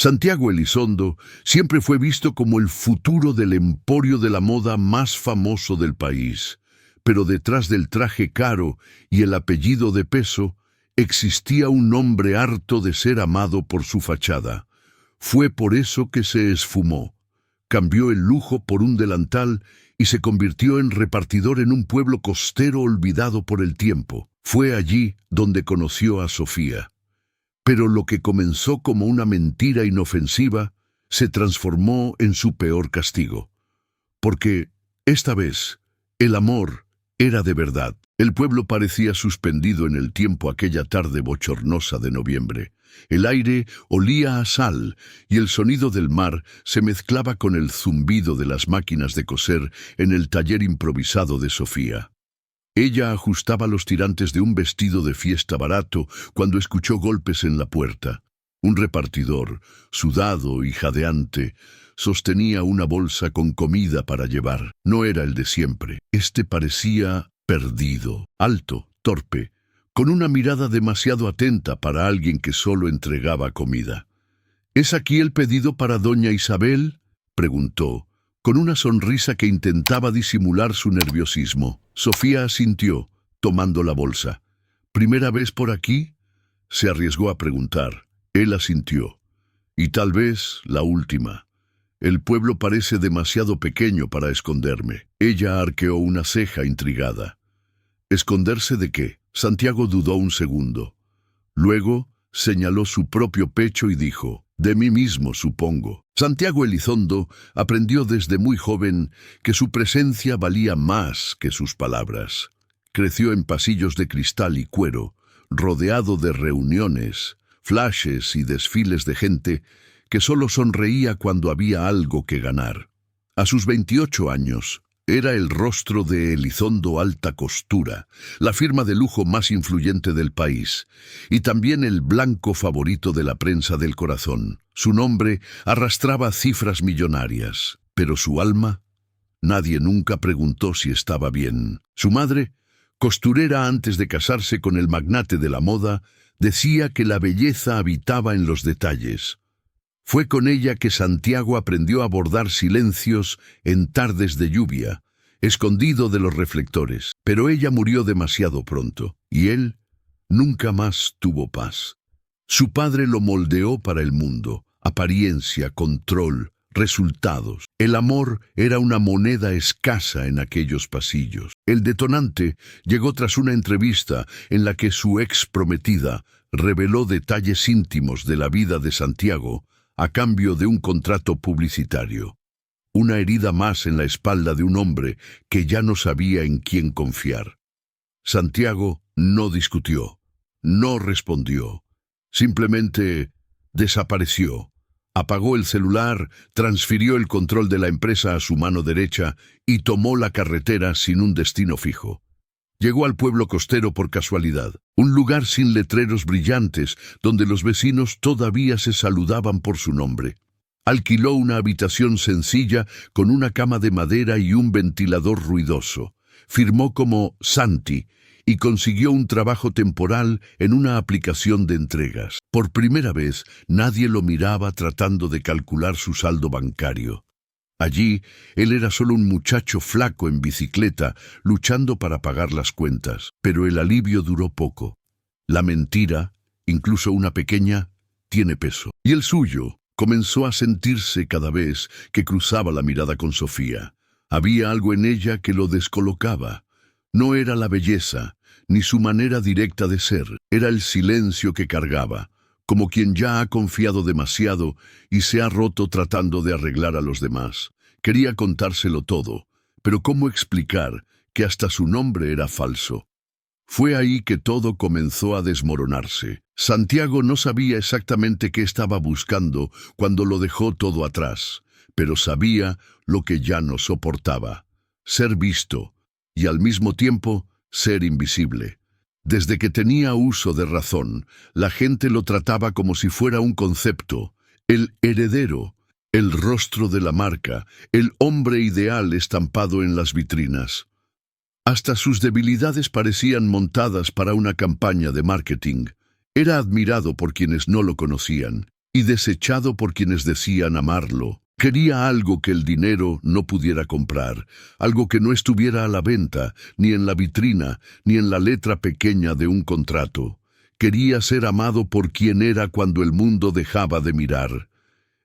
Santiago Elizondo siempre fue visto como el futuro del emporio de la moda más famoso del país, pero detrás del traje caro y el apellido de peso existía un hombre harto de ser amado por su fachada. Fue por eso que se esfumó, cambió el lujo por un delantal y se convirtió en repartidor en un pueblo costero olvidado por el tiempo. Fue allí donde conoció a Sofía. Pero lo que comenzó como una mentira inofensiva se transformó en su peor castigo. Porque, esta vez, el amor era de verdad. El pueblo parecía suspendido en el tiempo aquella tarde bochornosa de noviembre. El aire olía a sal y el sonido del mar se mezclaba con el zumbido de las máquinas de coser en el taller improvisado de Sofía. Ella ajustaba los tirantes de un vestido de fiesta barato cuando escuchó golpes en la puerta. Un repartidor, sudado y jadeante, sostenía una bolsa con comida para llevar. No era el de siempre. Este parecía perdido, alto, torpe, con una mirada demasiado atenta para alguien que solo entregaba comida. —¿Es aquí el pedido para doña Isabel? —preguntó, con una sonrisa que intentaba disimular su nerviosismo. Sofía asintió, tomando la bolsa. —¿Primera vez por aquí? Se arriesgó a preguntar. Él asintió. —Y tal vez la última. El pueblo parece demasiado pequeño para esconderme. Ella arqueó una ceja intrigada. —¿Esconderse de qué? Santiago dudó un segundo. Luego señaló su propio pecho y dijo: —De mí mismo, supongo. Santiago Elizondo aprendió desde muy joven que su presencia valía más que sus palabras. Creció en pasillos de cristal y cuero, rodeado de reuniones, flashes y desfiles de gente que solo sonreía cuando había algo que ganar. A sus 28 años, era el rostro de Elizondo Alta Costura, la firma de lujo más influyente del país, y también el blanco favorito de la prensa del corazón. Su nombre arrastraba cifras millonarias, pero su alma, nadie nunca preguntó si estaba bien. Su madre, costurera antes de casarse con el magnate de la moda, decía que la belleza habitaba en los detalles. Fue con ella que Santiago aprendió a bordar silencios en tardes de lluvia, escondido de los reflectores. Pero ella murió demasiado pronto, y él nunca más tuvo paz. Su padre lo moldeó para el mundo: apariencia, control, resultados. El amor era una moneda escasa en aquellos pasillos. El detonante llegó tras una entrevista en la que su ex prometida reveló detalles íntimos de la vida de Santiago a cambio de un contrato publicitario. Una herida más en la espalda de un hombre que ya no sabía en quién confiar. Santiago no discutió, no respondió. Simplemente desapareció. Apagó el celular, transfirió el control de la empresa a su mano derecha y tomó la carretera sin un destino fijo. Llegó al pueblo costero por casualidad, un lugar sin letreros brillantes, donde los vecinos todavía se saludaban por su nombre. Alquiló una habitación sencilla con una cama de madera y un ventilador ruidoso. Firmó como Santi y consiguió un trabajo temporal en una aplicación de entregas. Por primera vez, nadie lo miraba tratando de calcular su saldo bancario. Allí, él era solo un muchacho flaco en bicicleta, luchando para pagar las cuentas. Pero el alivio duró poco. La mentira, incluso una pequeña, tiene peso. Y el suyo comenzó a sentirse cada vez que cruzaba la mirada con Sofía. Había algo en ella que lo descolocaba. No era la belleza, ni su manera directa de ser. Era el silencio que cargaba, como quien ya ha confiado demasiado y se ha roto tratando de arreglar a los demás. Quería contárselo todo, pero ¿cómo explicar que hasta su nombre era falso? Fue ahí que todo comenzó a desmoronarse. Santiago no sabía exactamente qué estaba buscando cuando lo dejó todo atrás, pero sabía lo que ya no soportaba: ser visto y al mismo tiempo ser invisible. Desde que tenía uso de razón, la gente lo trataba como si fuera un concepto, el heredero, el rostro de la marca, el hombre ideal estampado en las vitrinas. Hasta sus debilidades parecían montadas para una campaña de marketing. Era admirado por quienes no lo conocían y desechado por quienes decían amarlo. Quería algo que el dinero no pudiera comprar, algo que no estuviera a la venta, ni en la vitrina, ni en la letra pequeña de un contrato. Quería ser amado por quien era cuando el mundo dejaba de mirar.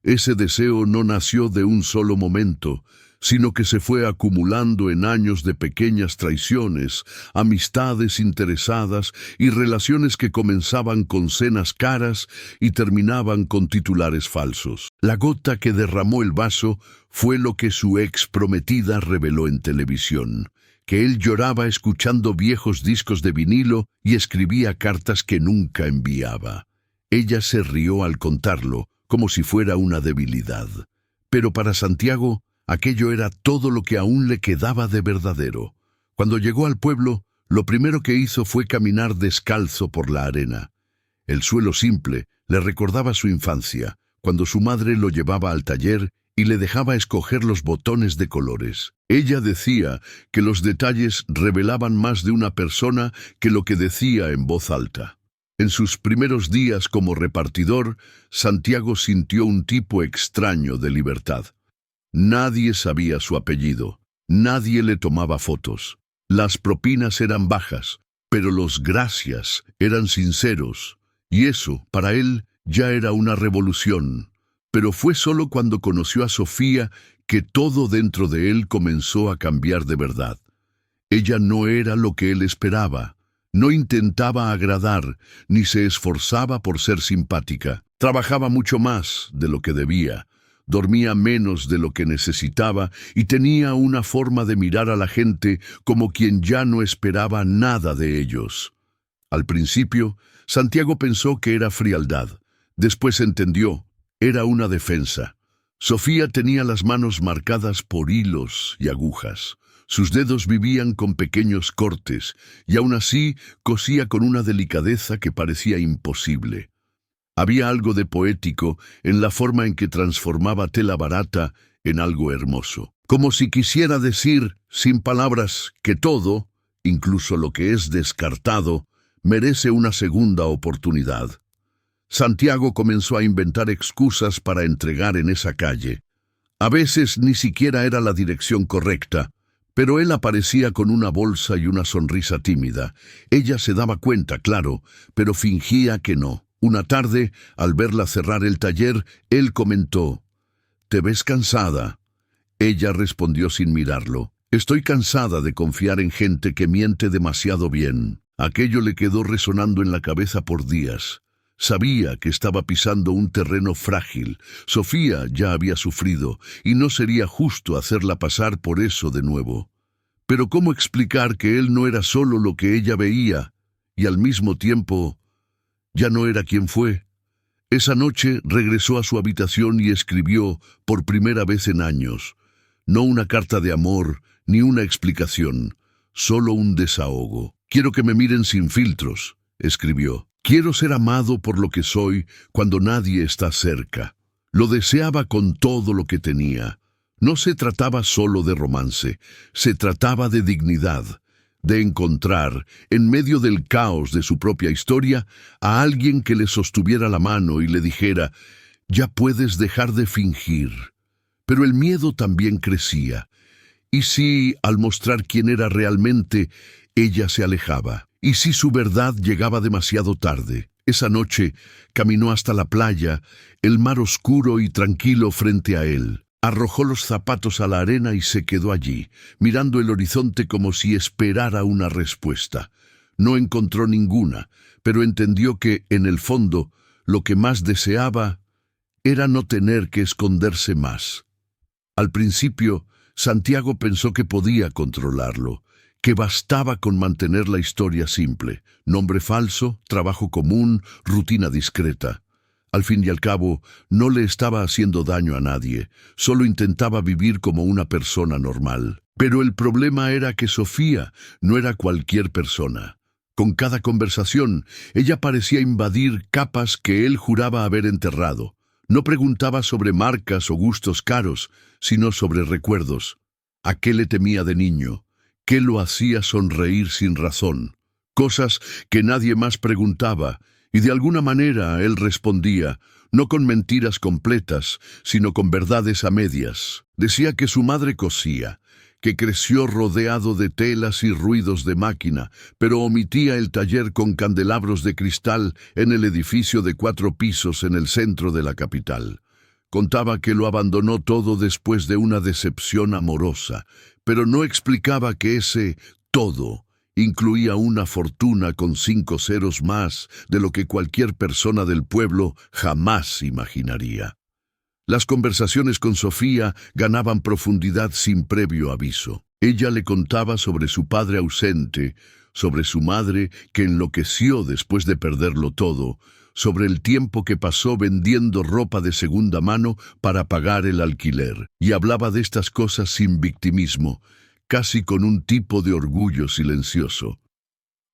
Ese deseo no nació de un solo momento, sino que se fue acumulando en años de pequeñas traiciones, amistades interesadas y relaciones que comenzaban con cenas caras y terminaban con titulares falsos. La gota que derramó el vaso fue lo que su ex prometida reveló en televisión, que él lloraba escuchando viejos discos de vinilo y escribía cartas que nunca enviaba. Ella se rió al contarlo, como si fuera una debilidad. Pero para Santiago, aquello era todo lo que aún le quedaba de verdadero. Cuando llegó al pueblo, lo primero que hizo fue caminar descalzo por la arena. El suelo simple le recordaba su infancia, cuando su madre lo llevaba al taller y le dejaba escoger los botones de colores. Ella decía que los detalles revelaban más de una persona que lo que decía en voz alta. En sus primeros días como repartidor, Santiago sintió un tipo extraño de libertad. Nadie sabía su apellido, nadie le tomaba fotos. Las propinas eran bajas, pero los gracias eran sinceros, y eso, para él, ya era una revolución. Pero fue solo cuando conoció a Sofía que todo dentro de él comenzó a cambiar de verdad. Ella no era lo que él esperaba. No intentaba agradar, ni se esforzaba por ser simpática. Trabajaba mucho más de lo que debía, dormía menos de lo que necesitaba y tenía una forma de mirar a la gente como quien ya no esperaba nada de ellos. Al principio, Santiago pensó que era frialdad. Después entendió, era una defensa. Sofía tenía las manos marcadas por hilos y agujas. Sus dedos vivían con pequeños cortes, y aún así cosía con una delicadeza que parecía imposible. Había algo de poético en la forma en que transformaba tela barata en algo hermoso. Como si quisiera decir, sin palabras, que todo, incluso lo que es descartado, merece una segunda oportunidad. Santiago comenzó a inventar excusas para entregar en esa calle. A veces ni siquiera era la dirección correcta, pero él aparecía con una bolsa y una sonrisa tímida. Ella se daba cuenta, claro, pero fingía que no. Una tarde, al verla cerrar el taller, él comentó: «¿Te ves cansada?» Ella respondió sin mirarlo: «Estoy cansada de confiar en gente que miente demasiado bien». Aquello le quedó resonando en la cabeza por días. Sabía que estaba pisando un terreno frágil. Sofía ya había sufrido, y no sería justo hacerla pasar por eso de nuevo. Pero ¿cómo explicar que él no era solo lo que ella veía, y al mismo tiempo ya no era quien fue? Esa noche regresó a su habitación y escribió, por primera vez en años, no una carta de amor, ni una explicación, solo un desahogo. «Quiero que me miren sin filtros», escribió. «Quiero ser amado por lo que soy cuando nadie está cerca». Lo deseaba con todo lo que tenía. No se trataba solo de romance, se trataba de dignidad, de encontrar, en medio del caos de su propia historia, a alguien que le sostuviera la mano y le dijera: «Ya puedes dejar de fingir». Pero el miedo también crecía. ¿Y si, al mostrar quién era realmente, ella se alejaba? ¿Y si su verdad llegaba demasiado tarde? Esa noche caminó hasta la playa, el mar oscuro y tranquilo frente a él. Arrojó los zapatos a la arena y se quedó allí, mirando el horizonte como si esperara una respuesta. No encontró ninguna, pero entendió que, en el fondo, lo que más deseaba era no tener que esconderse más. Al principio, Santiago pensó que podía controlarlo, que bastaba con mantener la historia simple: nombre falso, trabajo común, rutina discreta. Al fin y al cabo, no le estaba haciendo daño a nadie, solo intentaba vivir como una persona normal. Pero el problema era que Sofía no era cualquier persona. Con cada conversación, ella parecía invadir capas que él juraba haber enterrado. No preguntaba sobre marcas o gustos caros, sino sobre recuerdos. ¿A qué le temía de niño? ¿Qué lo hacía sonreír sin razón? Cosas que nadie más preguntaba, y de alguna manera él respondía: no con mentiras completas, sino con verdades a medias. Decía que su madre cosía, que creció rodeado de telas y ruidos de máquina, pero omitía el taller con candelabros de cristal en el edificio de 4 pisos en el centro de la capital. Contaba que lo abandonó todo después de una decepción amorosa, pero no explicaba que ese todo incluía una fortuna con 5 ceros más de lo que cualquier persona del pueblo jamás imaginaría. Las conversaciones con Sofía ganaban profundidad sin previo aviso. Ella le contaba sobre su padre ausente, sobre su madre que enloqueció después de perderlo todo, sobre el tiempo que pasó vendiendo ropa de segunda mano para pagar el alquiler, y hablaba de estas cosas sin victimismo, casi con un tipo de orgullo silencioso.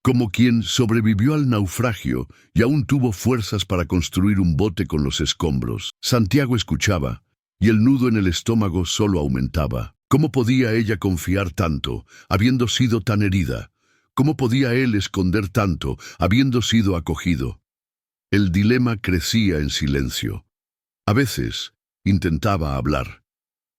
Como quien sobrevivió al naufragio y aún tuvo fuerzas para construir un bote con los escombros. Santiago escuchaba, y el nudo en el estómago solo aumentaba. ¿Cómo podía ella confiar tanto, habiendo sido tan herida? ¿Cómo podía él esconder tanto, habiendo sido acogido? El dilema crecía en silencio. A veces intentaba hablar.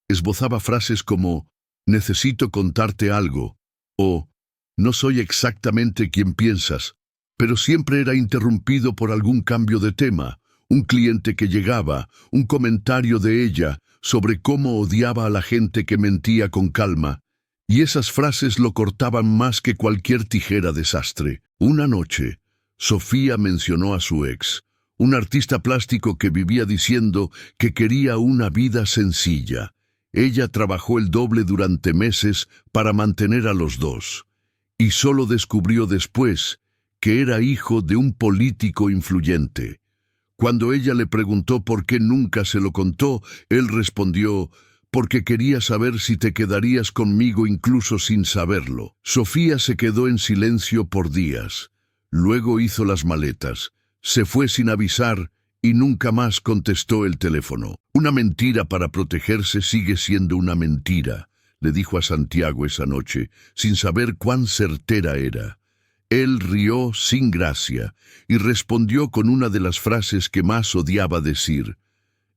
Esbozaba frases como «necesito contarte algo» o «no soy exactamente quien piensas», pero siempre era interrumpido por algún cambio de tema, un cliente que llegaba, un comentario de ella sobre cómo odiaba a la gente que mentía con calma, y esas frases lo cortaban más que cualquier tijera de sastre. Una noche, Sofía mencionó a su ex, un artista plástico que vivía diciendo que quería una vida sencilla. Ella trabajó el doble durante meses para mantener a los dos, y solo descubrió después que era hijo de un político influyente. Cuando ella le preguntó por qué nunca se lo contó, él respondió, «porque quería saber si te quedarías conmigo incluso sin saberlo». Sofía se quedó en silencio por días. Luego hizo las maletas, se fue sin avisar y nunca más contestó el teléfono. «Una mentira para protegerse sigue siendo una mentira», le dijo a Santiago esa noche, sin saber cuán certera era. Él rió sin gracia y respondió con una de las frases que más odiaba decir.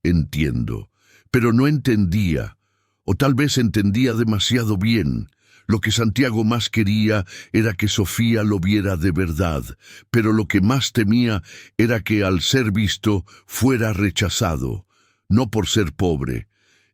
«Entiendo», pero no entendía, o tal vez entendía demasiado bien. Lo que Santiago más quería era que Sofía lo viera de verdad, pero lo que más temía era que al ser visto fuera rechazado, no por ser pobre.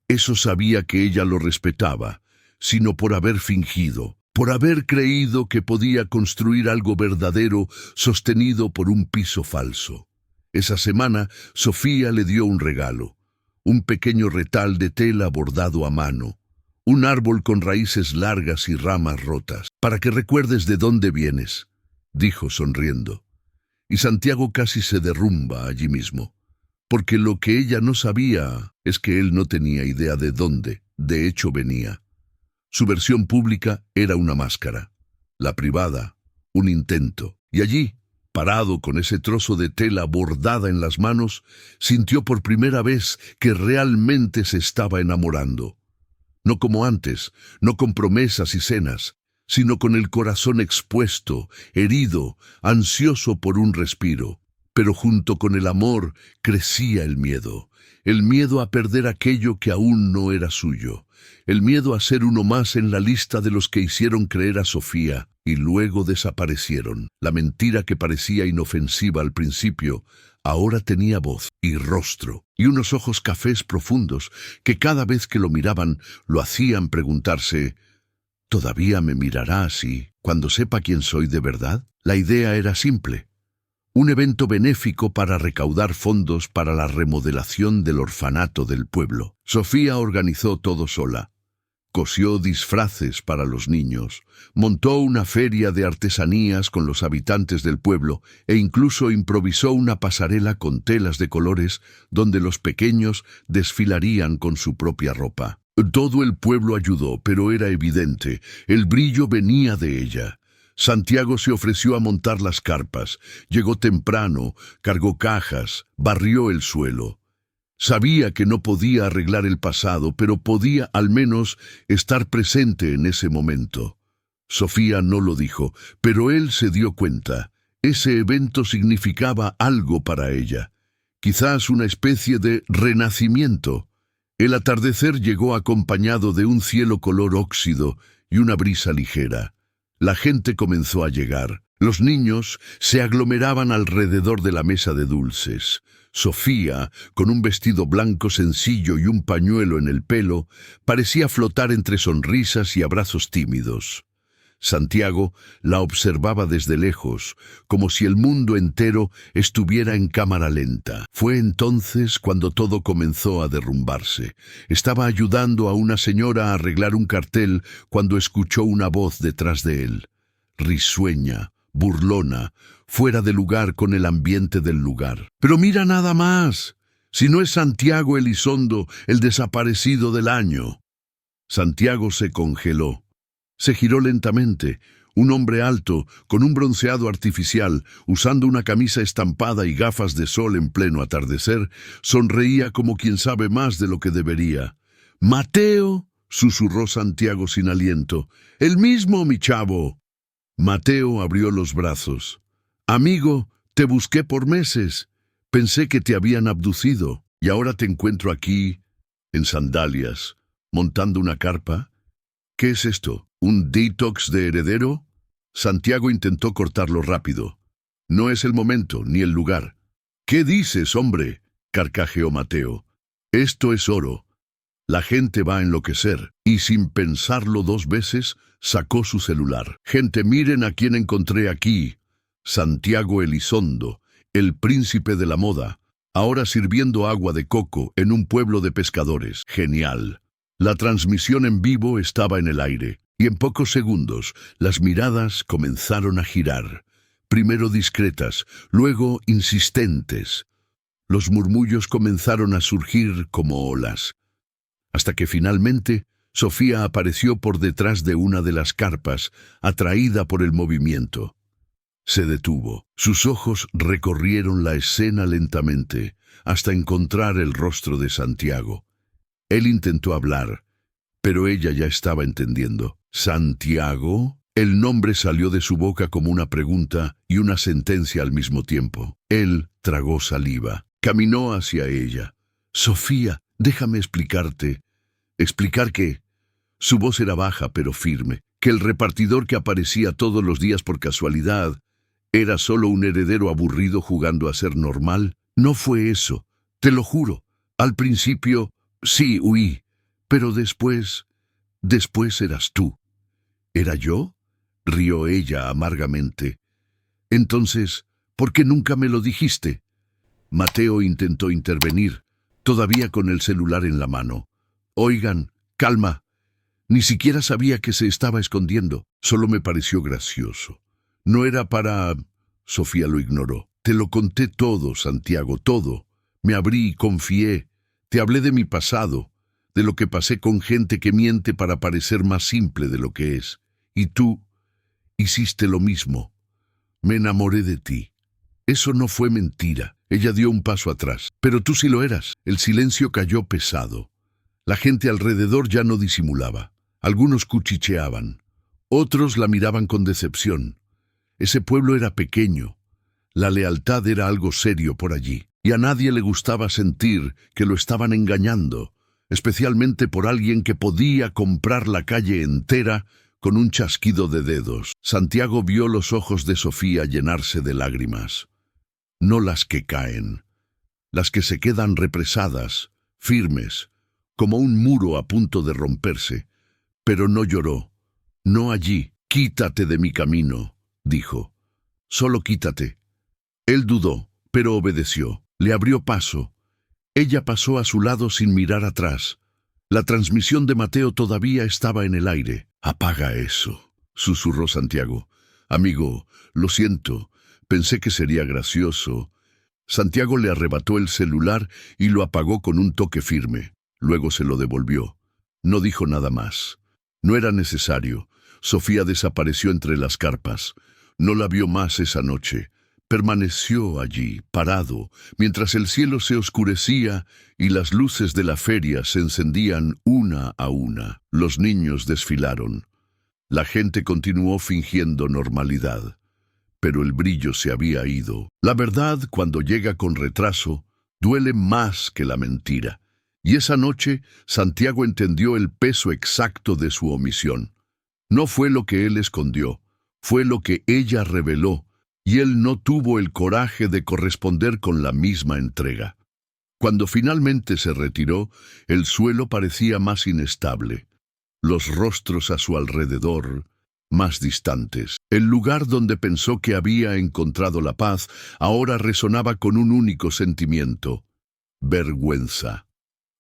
Eso sabía que ella lo respetaba, sino por haber fingido, por haber creído que podía construir algo verdadero sostenido por un piso falso. Esa semana, Sofía le dio un regalo, un pequeño retal de tela bordado a mano, un árbol con raíces largas y ramas rotas, para que recuerdes de dónde vienes, dijo sonriendo. Y Santiago casi se derrumba allí mismo, porque lo que ella no sabía es que él no tenía idea de dónde, de hecho, venía. Su versión pública era una máscara, la privada, un intento, y allí, parado con ese trozo de tela bordada en las manos, sintió por primera vez que realmente se estaba enamorando. No como antes, no con promesas y cenas, sino con el corazón expuesto, herido, ansioso por un respiro. Pero junto con el amor crecía el miedo a perder aquello que aún no era suyo, el miedo a ser uno más en la lista de los que hicieron creer a Sofía y luego desaparecieron. La mentira que parecía inofensiva al principio, ahora tenía voz y rostro, y unos ojos cafés profundos que cada vez que lo miraban lo hacían preguntarse, ¿todavía me mirará así cuando sepa quién soy de verdad? La idea era simple. Un evento benéfico para recaudar fondos para la remodelación del orfanato del pueblo. Sofía organizó todo sola. Cosió disfraces para los niños, montó una feria de artesanías con los habitantes del pueblo e incluso improvisó una pasarela con telas de colores donde los pequeños desfilarían con su propia ropa. Todo el pueblo ayudó, pero era evidente, el brillo venía de ella. Santiago se ofreció a montar las carpas, llegó temprano, cargó cajas, barrió el suelo. Sabía que no podía arreglar el pasado, pero podía al menos estar presente en ese momento. Sofía no lo dijo, pero él se dio cuenta. Ese evento significaba algo para ella. quizás una especie de renacimiento. El atardecer llegó acompañado de un cielo color óxido y una brisa ligera. La gente comenzó a llegar. Los niños se aglomeraban alrededor de la mesa de dulces. Sofía, con un vestido blanco sencillo y un pañuelo en el pelo, parecía flotar entre sonrisas y abrazos tímidos. Santiago la observaba desde lejos, como si el mundo entero estuviera en cámara lenta. Fue entonces cuando todo comenzó a derrumbarse. Estaba ayudando a una señora a arreglar un cartel cuando escuchó una voz detrás de él. Risueña, burlona, fuera de lugar con el ambiente del lugar. ¡Pero mira nada más! Si no es Santiago Elizondo, el desaparecido del año. Santiago se congeló. Se giró lentamente. Un hombre alto, con un bronceado artificial, usando una camisa estampada y gafas de sol en pleno atardecer, sonreía como quien sabe más de lo que debería. «¡Mateo!», susurró Santiago sin aliento. «¡El mismo, mi chavo!». Mateo abrió los brazos. «Amigo, te busqué por meses. Pensé que te habían abducido, y ahora te encuentro aquí, en sandalias, montando una carpa. ¿Qué es esto? ¿Un detox de heredero?». Santiago intentó cortarlo rápido. «No es el momento, ni el lugar». «¿Qué dices, hombre?», carcajeó Mateo. «Esto es oro. La gente va a enloquecer». Y sin pensarlo dos veces, sacó su celular. «Gente, miren a quién encontré aquí. Santiago Elizondo, el príncipe de la moda, ahora sirviendo agua de coco en un pueblo de pescadores. Genial». La transmisión en vivo estaba en el aire, y en pocos segundos las miradas comenzaron a girar, primero discretas, luego insistentes. Los murmullos comenzaron a surgir como olas, hasta que finalmente Sofía apareció por detrás de una de las carpas, atraída por el movimiento. Se detuvo. Sus ojos recorrieron la escena lentamente, hasta encontrar el rostro de Santiago. Él intentó hablar, pero ella ya estaba entendiendo. «¿Santiago?». El nombre salió de su boca como una pregunta y una sentencia al mismo tiempo. Él tragó saliva. Caminó hacia ella. «Sofía, déjame explicarte». «¿Explicar qué?». Su voz era baja pero firme. Que el repartidor que aparecía todos los días por casualidad era solo un heredero aburrido jugando a ser normal. No fue eso, te lo juro. Al principio, sí, huí, pero después eras tú». «¿Era yo?», rió ella amargamente. «Entonces, ¿por qué nunca me lo dijiste?». Mateo intentó intervenir, todavía con el celular en la mano. «Oigan, calma. Ni siquiera sabía que se estaba escondiendo. Solo me pareció gracioso. No era para...». Sofía lo ignoró. «Te lo conté todo, Santiago, todo. Me abrí y confié. Te hablé de mi pasado, de lo que pasé con gente que miente para parecer más simple de lo que es. Y tú hiciste lo mismo. Me enamoré de ti. Eso no fue mentira». Ella dio un paso atrás. «Pero tú sí lo eras». El silencio cayó pesado. La gente alrededor ya no disimulaba. Algunos cuchicheaban. Otros la miraban con decepción. Ese pueblo era pequeño. La lealtad era algo serio por allí. Y a nadie le gustaba sentir que lo estaban engañando, especialmente por alguien que podía comprar la calle entera con un chasquido de dedos. Santiago vio los ojos de Sofía llenarse de lágrimas. No las que caen, las que se quedan represadas, firmes, como un muro a punto de romperse. Pero no lloró. «No allí. Quítate de mi camino», dijo. «Solo quítate». Él dudó, pero obedeció. Le abrió paso. Ella pasó a su lado sin mirar atrás. La transmisión de Mateo todavía estaba en el aire. «Apaga eso», susurró Santiago. «Amigo, lo siento. Pensé que sería gracioso». Santiago le arrebató el celular y lo apagó con un toque firme. Luego se lo devolvió. No dijo nada más. No era necesario. Sofía desapareció entre las carpas. No la vio más esa noche. Permaneció allí, parado, mientras el cielo se oscurecía y las luces de la feria se encendían una a una. Los niños desfilaron. La gente continuó fingiendo normalidad. Pero el brillo se había ido. La verdad, cuando llega con retraso, duele más que la mentira. Y esa noche, Santiago entendió el peso exacto de su omisión. No fue lo que él escondió, fue lo que ella reveló, y él no tuvo el coraje de corresponder con la misma entrega. Cuando finalmente se retiró, el suelo parecía más inestable, los rostros a su alrededor más distantes. El lugar donde pensó que había encontrado la paz ahora resonaba con un único sentimiento: vergüenza.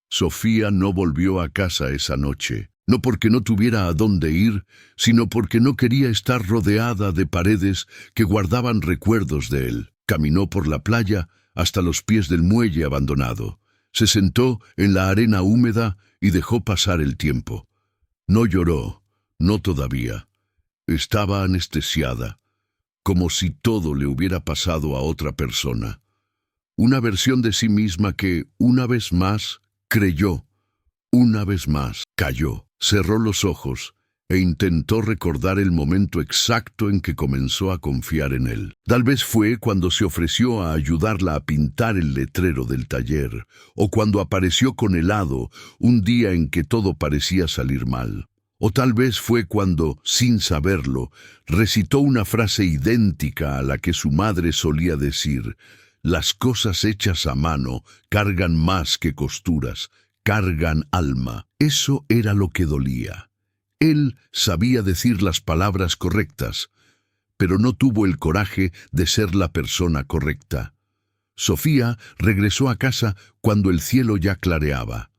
Sofía no volvió a casa esa noche, no porque no tuviera a dónde ir, sino porque no quería estar rodeada de paredes que guardaban recuerdos de él. Caminó por la playa hasta los pies del muelle abandonado. Se sentó en la arena húmeda y dejó pasar el tiempo. No lloró, no todavía. Estaba anestesiada, como si todo le hubiera pasado a otra persona. Una versión de sí misma que, una vez más, creyó. Una vez más, cayó. Cerró los ojos e intentó recordar el momento exacto en que comenzó a confiar en él. Tal vez fue cuando se ofreció a ayudarla a pintar el letrero del taller, o cuando apareció con helado un día en que todo parecía salir mal. O tal vez fue cuando, sin saberlo, recitó una frase idéntica a la que su madre solía decir: «Las cosas hechas a mano cargan más que costuras, cargan alma». Eso era lo que dolía. Él sabía decir las palabras correctas, pero no tuvo el coraje de ser la persona correcta. Sofía regresó a casa cuando el cielo ya clareaba.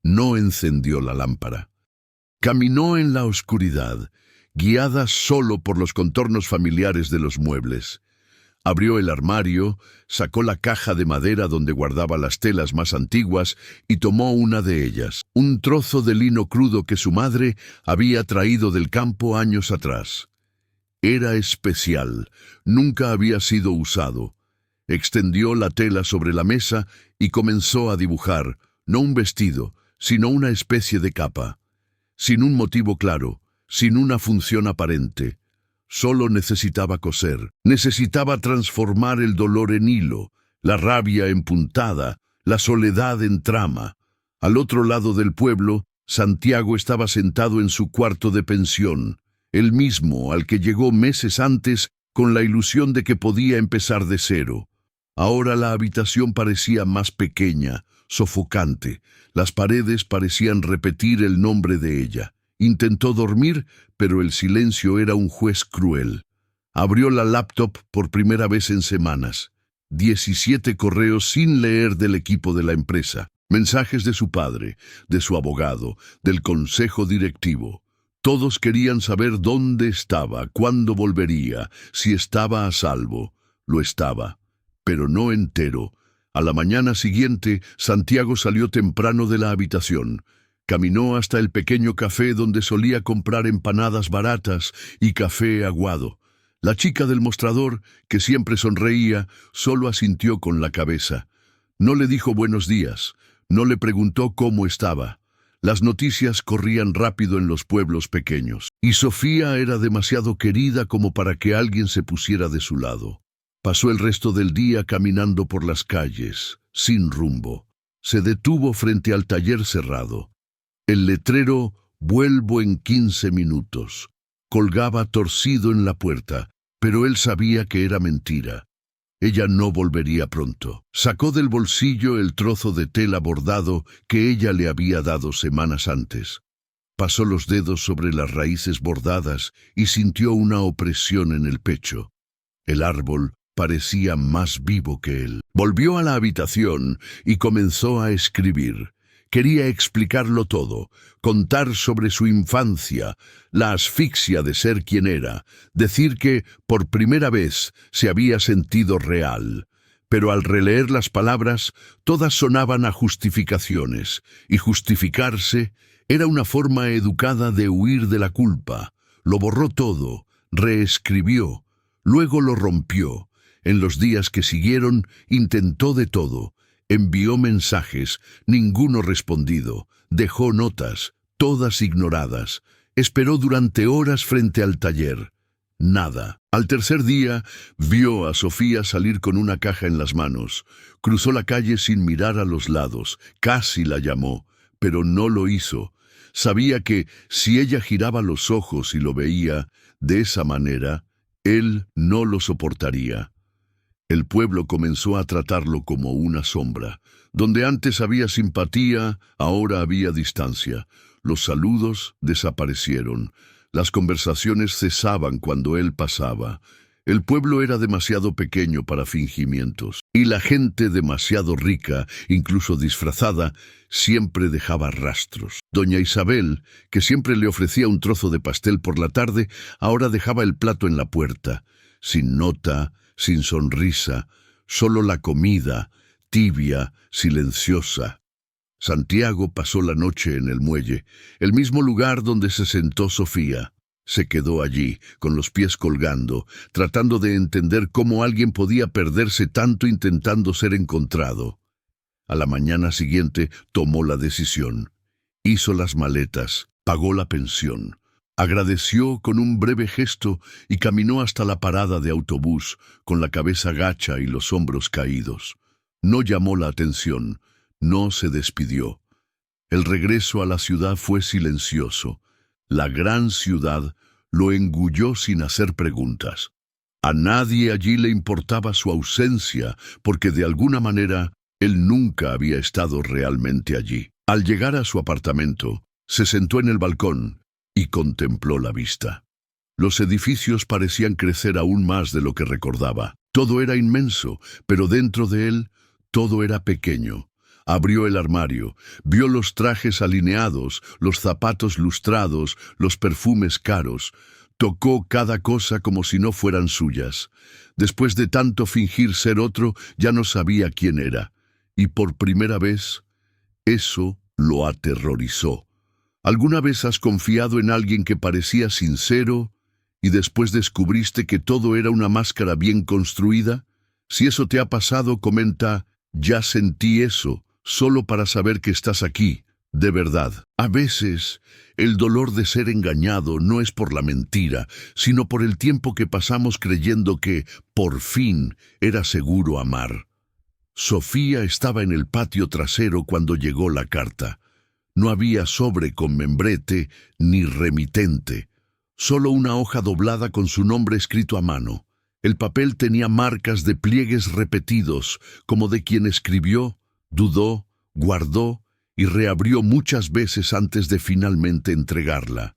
No encendió la lámpara. Caminó en la oscuridad, guiada solo por los contornos familiares de los muebles. Abrió el armario, sacó la caja de madera donde guardaba las telas más antiguas y tomó una de ellas, un trozo de lino crudo que su madre había traído del campo años atrás. Era especial, nunca había sido usado. Extendió la tela sobre la mesa y comenzó a dibujar, no un vestido, sino una especie de capa. Sin un motivo claro, sin una función aparente. Solo necesitaba coser, necesitaba transformar el dolor en hilo, la rabia en puntada, la soledad en trama. Al otro lado del pueblo, Santiago estaba sentado en su cuarto de pensión, el mismo al que llegó meses antes con la ilusión de que podía empezar de cero. Ahora la habitación parecía más pequeña, sofocante. Las paredes parecían repetir el nombre de ella. Intentó dormir, pero el silencio era un juez cruel. Abrió la laptop por primera vez en semanas. 17 correos sin leer del equipo de la empresa. Mensajes de su padre, de su abogado, del consejo directivo. Todos querían saber dónde estaba, cuándo volvería, si estaba a salvo. Lo estaba, pero no entero. A la mañana siguiente, Santiago salió temprano de la habitación. Caminó hasta el pequeño café donde solía comprar empanadas baratas y café aguado. La chica del mostrador, que siempre sonreía, solo asintió con la cabeza. No le dijo buenos días, no le preguntó cómo estaba. Las noticias corrían rápido en los pueblos pequeños, y Sofía era demasiado querida como para que alguien se pusiera de su lado. Pasó el resto del día caminando por las calles, sin rumbo. Se detuvo frente al taller cerrado. El letrero «Vuelvo en 15 minutos» colgaba torcido en la puerta, pero él sabía que era mentira. Ella no volvería pronto. Sacó del bolsillo el trozo de tela bordado que ella le había dado semanas antes. Pasó los dedos sobre las raíces bordadas y sintió una opresión en el pecho. El árbol parecía más vivo que él. Volvió a la habitación y comenzó a escribir. Quería explicarlo todo, contar sobre su infancia, la asfixia de ser quien era, decir que, por primera vez, se había sentido real. Pero al releer las palabras, todas sonaban a justificaciones, y justificarse era una forma educada de huir de la culpa. Lo borró todo, reescribió, luego lo rompió. En los días que siguieron, intentó de todo. Envió mensajes, ninguno respondido. Dejó notas, todas ignoradas. Esperó durante horas frente al taller. Nada. Al tercer día, vio a Sofía salir con una caja en las manos. Cruzó la calle sin mirar a los lados. Casi la llamó, pero no lo hizo. Sabía que si ella giraba los ojos y lo veía de esa manera, él no lo soportaría. El pueblo comenzó a tratarlo como una sombra. Donde antes había simpatía, ahora había distancia. Los saludos desaparecieron. Las conversaciones cesaban cuando él pasaba. El pueblo era demasiado pequeño para fingimientos, y la gente demasiado rica, incluso disfrazada, siempre dejaba rastros. Doña Isabel, que siempre le ofrecía un trozo de pastel por la tarde, ahora dejaba el plato en la puerta, sin nota, sin sonrisa, solo la comida, tibia, silenciosa. Santiago pasó la noche en el muelle, el mismo lugar donde se sentó Sofía. Se quedó allí, con los pies colgando, tratando de entender cómo alguien podía perderse tanto intentando ser encontrado. A la mañana siguiente tomó la decisión. Hizo las maletas, pagó la pensión. Agradeció con un breve gesto y caminó hasta la parada de autobús, con la cabeza gacha y los hombros caídos. No llamó la atención, no se despidió. El regreso a la ciudad fue silencioso. La gran ciudad lo engulló sin hacer preguntas. A nadie allí le importaba su ausencia, porque de alguna manera él nunca había estado realmente allí. Al llegar a su apartamento, se sentó en el balcón y contempló la vista. Los edificios parecían crecer aún más de lo que recordaba. Todo era inmenso, pero dentro de él todo era pequeño. Abrió el armario, vio los trajes alineados, los zapatos lustrados, los perfumes caros. Tocó cada cosa como si no fueran suyas. Después de tanto fingir ser otro, ya no sabía quién era. Y por primera vez, eso lo aterrorizó. ¿Alguna vez has confiado en alguien que parecía sincero y después descubriste que todo era una máscara bien construida? Si eso te ha pasado, comenta, ya sentí eso. Solo para saber que estás aquí, de verdad. A veces, el dolor de ser engañado no es por la mentira, sino por el tiempo que pasamos creyendo que, por fin, era seguro amar. Sofía estaba en el patio trasero cuando llegó la carta. No había sobre con membrete ni remitente, solo una hoja doblada con su nombre escrito a mano. El papel tenía marcas de pliegues repetidos, como de quien escribió, dudó, guardó y reabrió muchas veces antes de finalmente entregarla.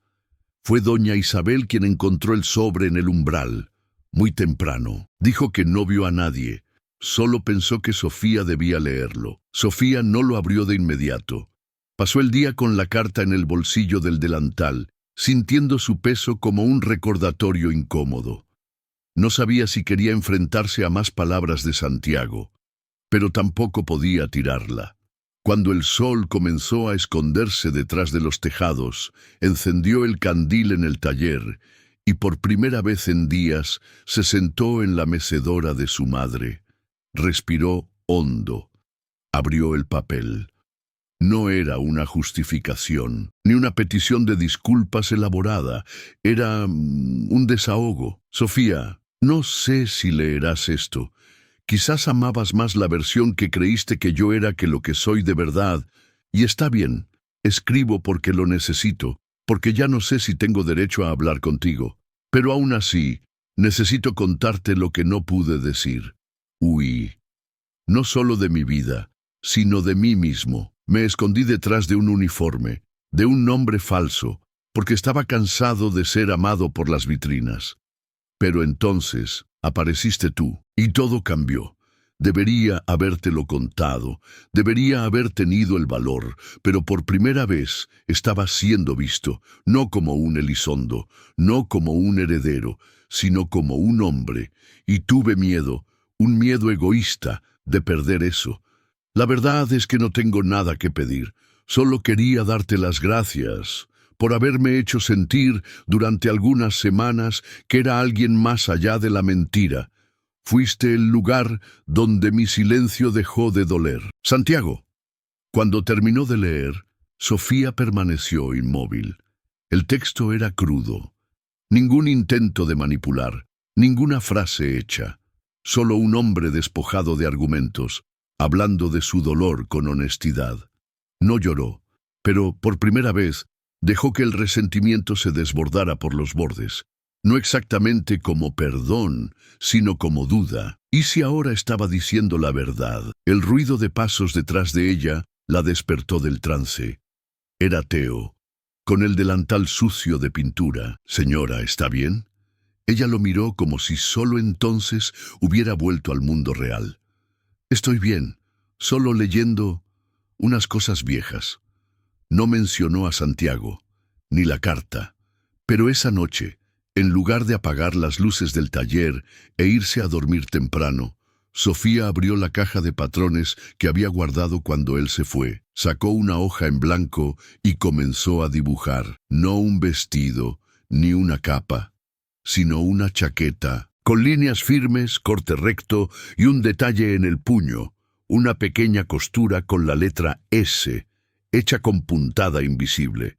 Fue doña Isabel quien encontró el sobre en el umbral, muy temprano. Dijo que no vio a nadie, solo pensó que Sofía debía leerlo. Sofía no lo abrió de inmediato. Pasó el día con la carta en el bolsillo del delantal, sintiendo su peso como un recordatorio incómodo. No sabía si quería enfrentarse a más palabras de Santiago, pero tampoco podía tirarla. Cuando el sol comenzó a esconderse detrás de los tejados, encendió el candil en el taller y por primera vez en días se sentó en la mecedora de su madre. Respiró hondo. Abrió el papel. No era una justificación, ni una petición de disculpas elaborada. Era un desahogo. Sofía, no sé si leerás esto. Quizás amabas más la versión que creíste que yo era que lo que soy de verdad. Y está bien, escribo porque lo necesito, porque ya no sé si tengo derecho a hablar contigo. Pero aún así, necesito contarte lo que no pude decir. Huí. No solo de mi vida, sino de mí mismo. Me escondí detrás de un uniforme, de un nombre falso, porque estaba cansado de ser amado por las vitrinas. Pero entonces apareciste tú, y todo cambió. Debería habértelo contado, debería haber tenido el valor, pero por primera vez estaba siendo visto, no como un Elizondo, no como un heredero, sino como un hombre, y tuve miedo, un miedo egoísta, de perder eso. La verdad es que no tengo nada que pedir, solo quería darte las gracias por haberme hecho sentir durante algunas semanas que era alguien más allá de la mentira. Fuiste el lugar donde mi silencio dejó de doler. Santiago. Cuando terminó de leer, Sofía permaneció inmóvil. El texto era crudo. Ningún intento de manipular, Ninguna frase hecha, solo un hombre despojado de argumentos, hablando de su dolor con honestidad. No lloró, pero por primera vez dejó que el resentimiento se desbordara por los bordes. No exactamente como perdón, sino como duda. ¿Y si ahora estaba diciendo la verdad? El ruido de pasos detrás de ella la despertó del trance. Era Theo, con el delantal sucio de pintura. «Señora, ¿está bien?» Ella lo miró como si solo entonces hubiera vuelto al mundo real. «Estoy bien, solo leyendo unas cosas viejas». No mencionó a Santiago, ni la carta, pero esa noche, en lugar de apagar las luces del taller e irse a dormir temprano, Sofía abrió la caja de patrones que había guardado cuando él se fue, sacó una hoja en blanco y comenzó a dibujar, no un vestido, ni una capa, sino una chaqueta, con líneas firmes, corte recto y un detalle en el puño, una pequeña costura con la letra S, hecha con puntada invisible.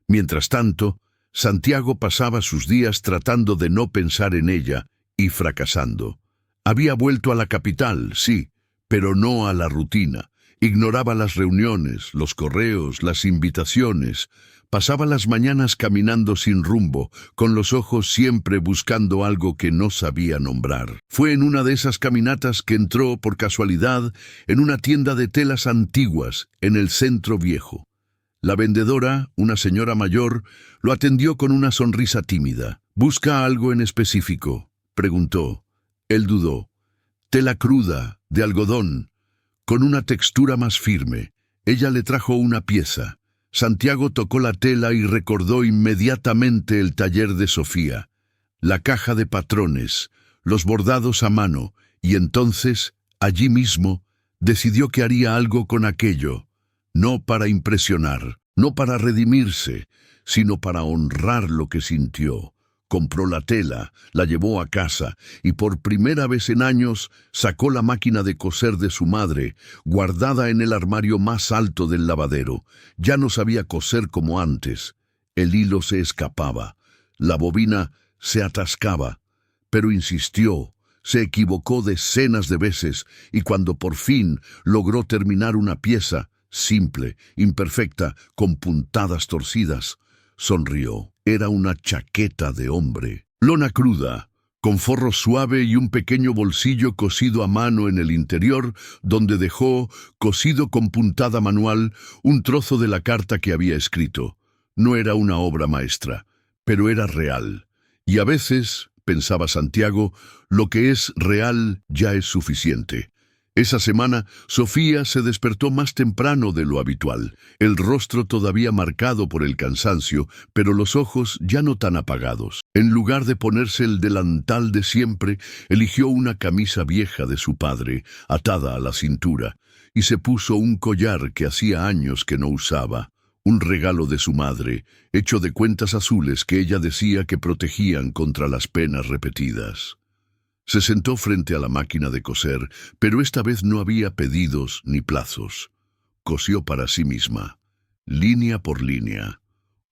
Mientras tanto, Santiago pasaba sus días tratando de no pensar en ella y fracasando. Había vuelto a la capital, sí, pero no a la rutina. Ignoraba las reuniones, los correos, las invitaciones. Pasaba las mañanas caminando sin rumbo, con los ojos siempre buscando algo que no sabía nombrar. Fue en una de esas caminatas que entró, por casualidad, en una tienda de telas antiguas, en el centro viejo. La vendedora, una señora mayor, lo atendió con una sonrisa tímida. «¿Busca algo en específico?», preguntó. Él dudó. «Tela cruda, de algodón, con una textura más firme». Ella le trajo una pieza. Santiago tocó la tela y recordó inmediatamente el taller de Sofía, la caja de patrones, los bordados a mano, y entonces, allí mismo, decidió que haría algo con aquello, no para impresionar, no para redimirse, sino para honrar lo que sintió. Compró la tela, la llevó a casa y por primera vez en años sacó la máquina de coser de su madre, guardada en el armario más alto del lavadero. Ya no sabía coser como antes. El hilo se escapaba, la bobina se atascaba, pero insistió, se equivocó decenas de veces y cuando por fin logró terminar una pieza, simple, imperfecta, con puntadas torcidas, sonrió. Era una chaqueta de hombre. Lona cruda, con forro suave y un pequeño bolsillo cosido a mano en el interior, donde dejó, cosido con puntada manual, un trozo de la carta que había escrito. No era una obra maestra, pero era real. Y a veces, pensaba Santiago, lo que es real ya es suficiente. Esa semana, Sofía se despertó más temprano de lo habitual, el rostro todavía marcado por el cansancio, pero los ojos ya no tan apagados. En lugar de ponerse el delantal de siempre, eligió una camisa vieja de su padre, atada a la cintura, y se puso un collar que hacía años que no usaba, un regalo de su madre, hecho de cuentas azules que ella decía que protegían contra las penas repetidas. Se sentó frente a la máquina de coser, pero esta vez no había pedidos ni plazos. Cosió para sí misma, línea por línea,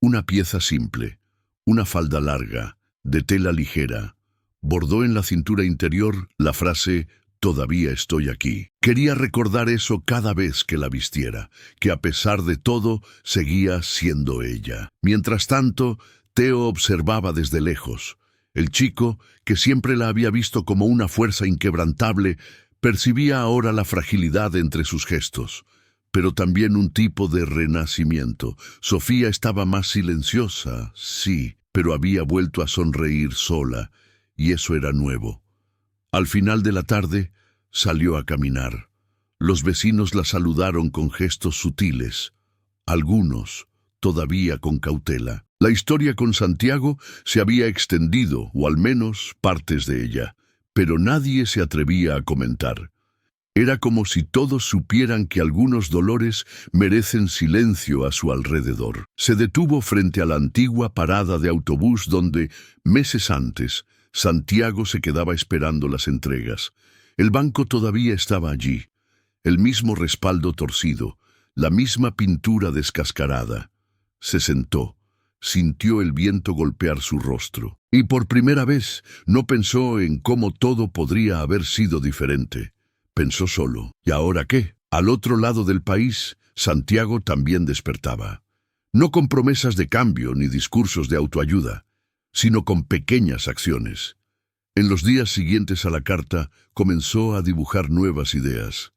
una pieza simple, una falda larga, de tela ligera. Bordó en la cintura interior la frase «Todavía estoy aquí». Quería recordar eso cada vez que la vistiera, que a pesar de todo seguía siendo ella. Mientras tanto, Theo observaba desde lejos. El chico, que siempre la había visto como una fuerza inquebrantable, percibía ahora la fragilidad entre sus gestos, pero también un tipo de renacimiento. Sofía estaba más silenciosa, sí, pero había vuelto a sonreír sola, y eso era nuevo. Al final de la tarde, salió a caminar. Los vecinos la saludaron con gestos sutiles, algunos todavía con cautela. La historia con Santiago se había extendido, o al menos partes de ella, pero nadie se atrevía a comentar. Era como si todos supieran que algunos dolores merecen silencio a su alrededor. Se detuvo frente a la antigua parada de autobús donde, meses antes, Santiago se quedaba esperando las entregas. El banco todavía estaba allí, el mismo respaldo torcido, la misma pintura descascarada. Se sentó. sintió el viento golpear su rostro. Y por primera vez no pensó en cómo todo podría haber sido diferente. Pensó solo. ¿Y ahora qué? Al otro lado del país, Santiago también despertaba. No con promesas de cambio ni discursos de autoayuda, sino con pequeñas acciones. En los días siguientes a la carta, comenzó a dibujar nuevas ideas,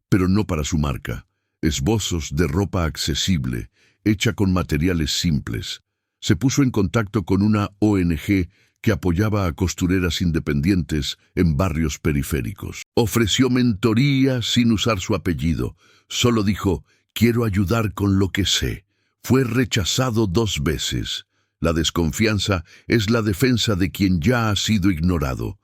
pero no para su marca. Esbozos de ropa accesible, hecha con materiales simples. Se puso en contacto con una ONG que apoyaba a costureras independientes en barrios periféricos. Ofreció mentoría sin usar su apellido. Solo dijo, quiero ayudar con lo que sé. Fue rechazado 2 veces. La desconfianza es la defensa de quien ya ha sido ignorado.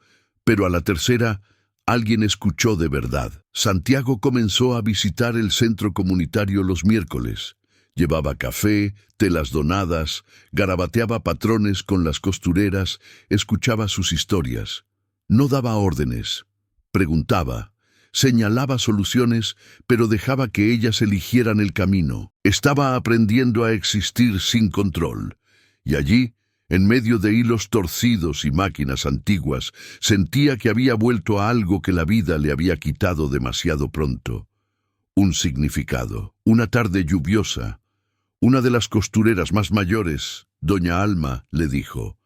Pero a la tercera, alguien escuchó de verdad. Santiago comenzó a visitar el centro comunitario los miércoles. Llevaba café, telas donadas, garabateaba patrones con las costureras, escuchaba sus historias. No daba órdenes, preguntaba, señalaba soluciones, pero dejaba que ellas eligieran el camino. Estaba aprendiendo a existir sin control. Y allí, en medio de hilos torcidos y máquinas antiguas, sentía que había vuelto a algo que la vida le había quitado demasiado pronto. Un significado. Una tarde lluviosa, una de las costureras más mayores, doña Alma, le dijo,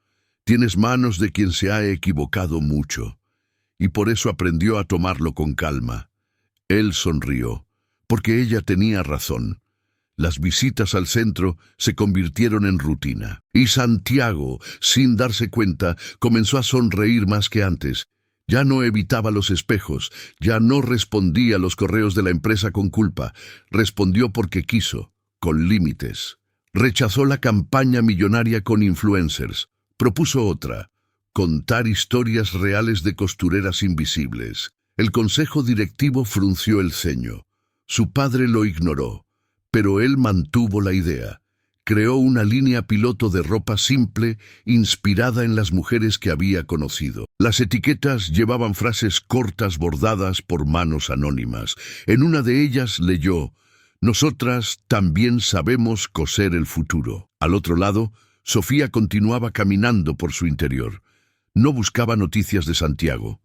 «Tienes manos de quien se ha equivocado mucho». Y por eso aprendió a tomarlo con calma. Él sonrió, porque ella tenía razón. Las visitas al centro se convirtieron en rutina. Y Santiago, sin darse cuenta, comenzó a sonreír más que antes. Ya no evitaba los espejos, ya no respondía a los correos de la empresa con culpa. Respondió porque quiso, con límites. Rechazó la campaña millonaria con influencers. Propuso otra, contar historias reales de costureras invisibles. El consejo directivo frunció el ceño. Su padre lo ignoró. Pero él mantuvo la idea. Creó una línea piloto de ropa simple, inspirada en las mujeres que había conocido. Las etiquetas llevaban frases cortas bordadas por manos anónimas. En una de ellas leyó, «Nosotras también sabemos coser el futuro». Al otro lado, Sofía continuaba caminando por su interior. No buscaba noticias de Santiago,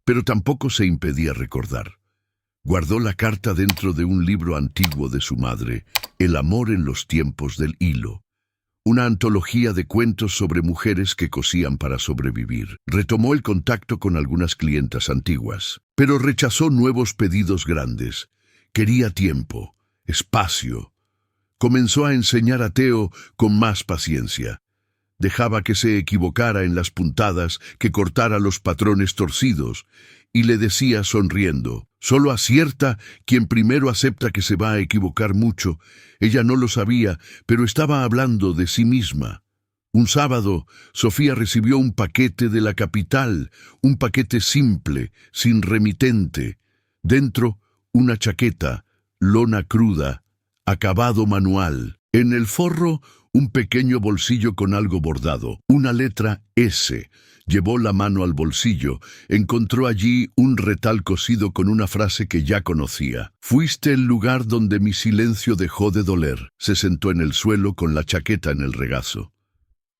pero tampoco se impedía recordar. Guardó la carta dentro de un libro antiguo de su madre, El amor en los tiempos del hilo, una antología de cuentos sobre mujeres que cosían para sobrevivir. Retomó el contacto con algunas clientas antiguas, pero rechazó nuevos pedidos grandes. Quería tiempo, espacio. Comenzó a enseñar a Teo con más paciencia. Dejaba que se equivocara en las puntadas, que cortara los patrones torcidos, y le decía sonriendo, «Solo acierta quien primero acepta que se va a equivocar mucho». Ella no lo sabía, pero estaba hablando de sí misma. Un sábado, Sofía recibió un paquete de la capital, un paquete simple, sin remitente. Dentro, una chaqueta, lona cruda, acabado manual. En el forro, un pequeño bolsillo con algo bordado, una letra S. Llevó la mano al bolsillo, encontró allí un retal cosido con una frase que ya conocía. «Fuiste el lugar donde mi silencio dejó de doler». Se sentó en el suelo con la chaqueta en el regazo.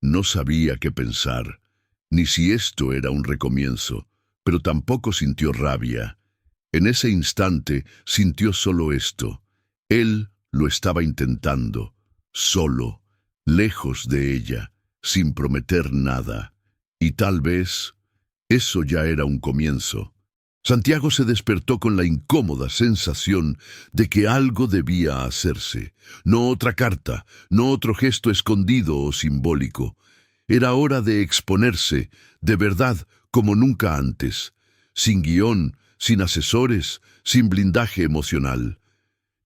No sabía qué pensar, ni si esto era un recomienzo, pero tampoco sintió rabia. En ese instante sintió solo esto. Él lo estaba intentando, solo, lejos de ella, sin prometer nada. Y tal vez eso ya era un comienzo. Santiago se despertó con la incómoda sensación de que algo debía hacerse. No otra carta, no otro gesto escondido o simbólico. Era hora de exponerse, de verdad, como nunca antes. Sin guión, sin asesores, sin blindaje emocional.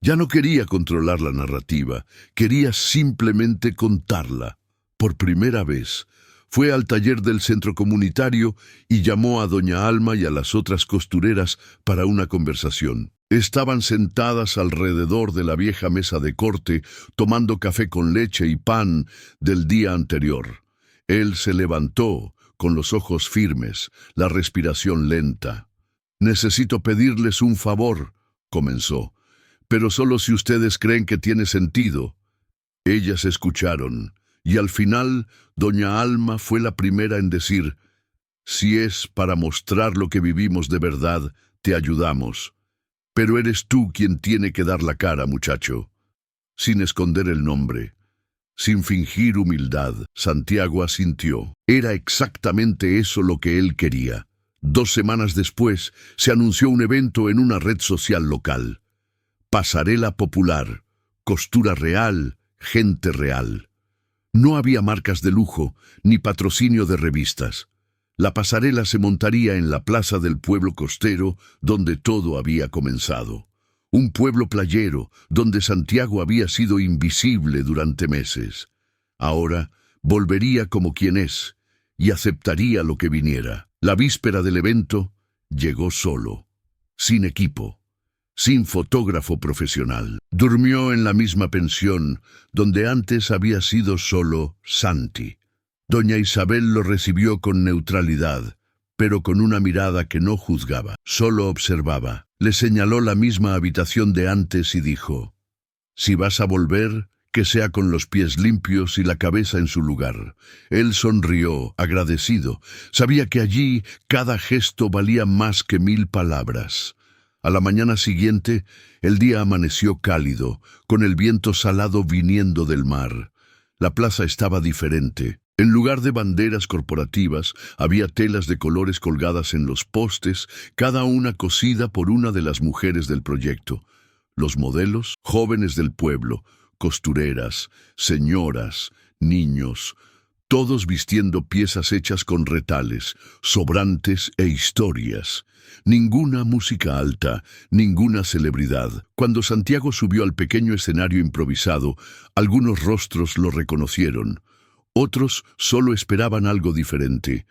Ya no quería controlar la narrativa, quería simplemente contarla. Por primera vez, fue al taller del centro comunitario y llamó a doña Alma y a las otras costureras para una conversación. Estaban sentadas alrededor de la vieja mesa de corte, tomando café con leche y pan del día anterior. Él se levantó, con los ojos firmes, la respiración lenta. «Necesito pedirles un favor», comenzó, «pero solo si ustedes creen que tiene sentido». Ellas escucharon, Y al final, doña Alma fue la primera en decir: si es para mostrar lo que vivimos de verdad, te ayudamos. Pero eres tú quien tiene que dar la cara, muchacho. Sin esconder el nombre, sin fingir humildad, Santiago asintió. Era exactamente eso lo que él quería. 2 semanas después, se anunció un evento en una red social local. Pasarela popular, costura real, gente real. No había marcas de lujo, ni patrocinio de revistas. La pasarela se montaría en la plaza del pueblo costero, donde todo había comenzado. Un pueblo playero, donde Santiago había sido invisible durante meses. Ahora volvería como quien es, y aceptaría lo que viniera. La víspera del evento, llegó solo, sin equipo, sin fotógrafo profesional. Durmió en la misma pensión, donde antes había sido solo Santi. Doña Isabel lo recibió con neutralidad, pero con una mirada que no juzgaba, solo observaba. Le señaló la misma habitación de antes y dijo: si vas a volver, que sea con los pies limpios y la cabeza en su lugar. Él sonrió, agradecido. Sabía que allí cada gesto valía más que 1000 palabras. A la mañana siguiente, el día amaneció cálido, con el viento salado viniendo del mar. La plaza estaba diferente. En lugar de banderas corporativas, había telas de colores colgadas en los postes, cada una cosida por una de las mujeres del proyecto. Los modelos, jóvenes del pueblo, costureras, señoras, niños, todos vistiendo piezas hechas con retales, sobrantes e historias. Ninguna música alta, ninguna celebridad. Cuando Santiago subió al pequeño escenario improvisado, algunos rostros lo reconocieron. Otros solo esperaban algo diferente.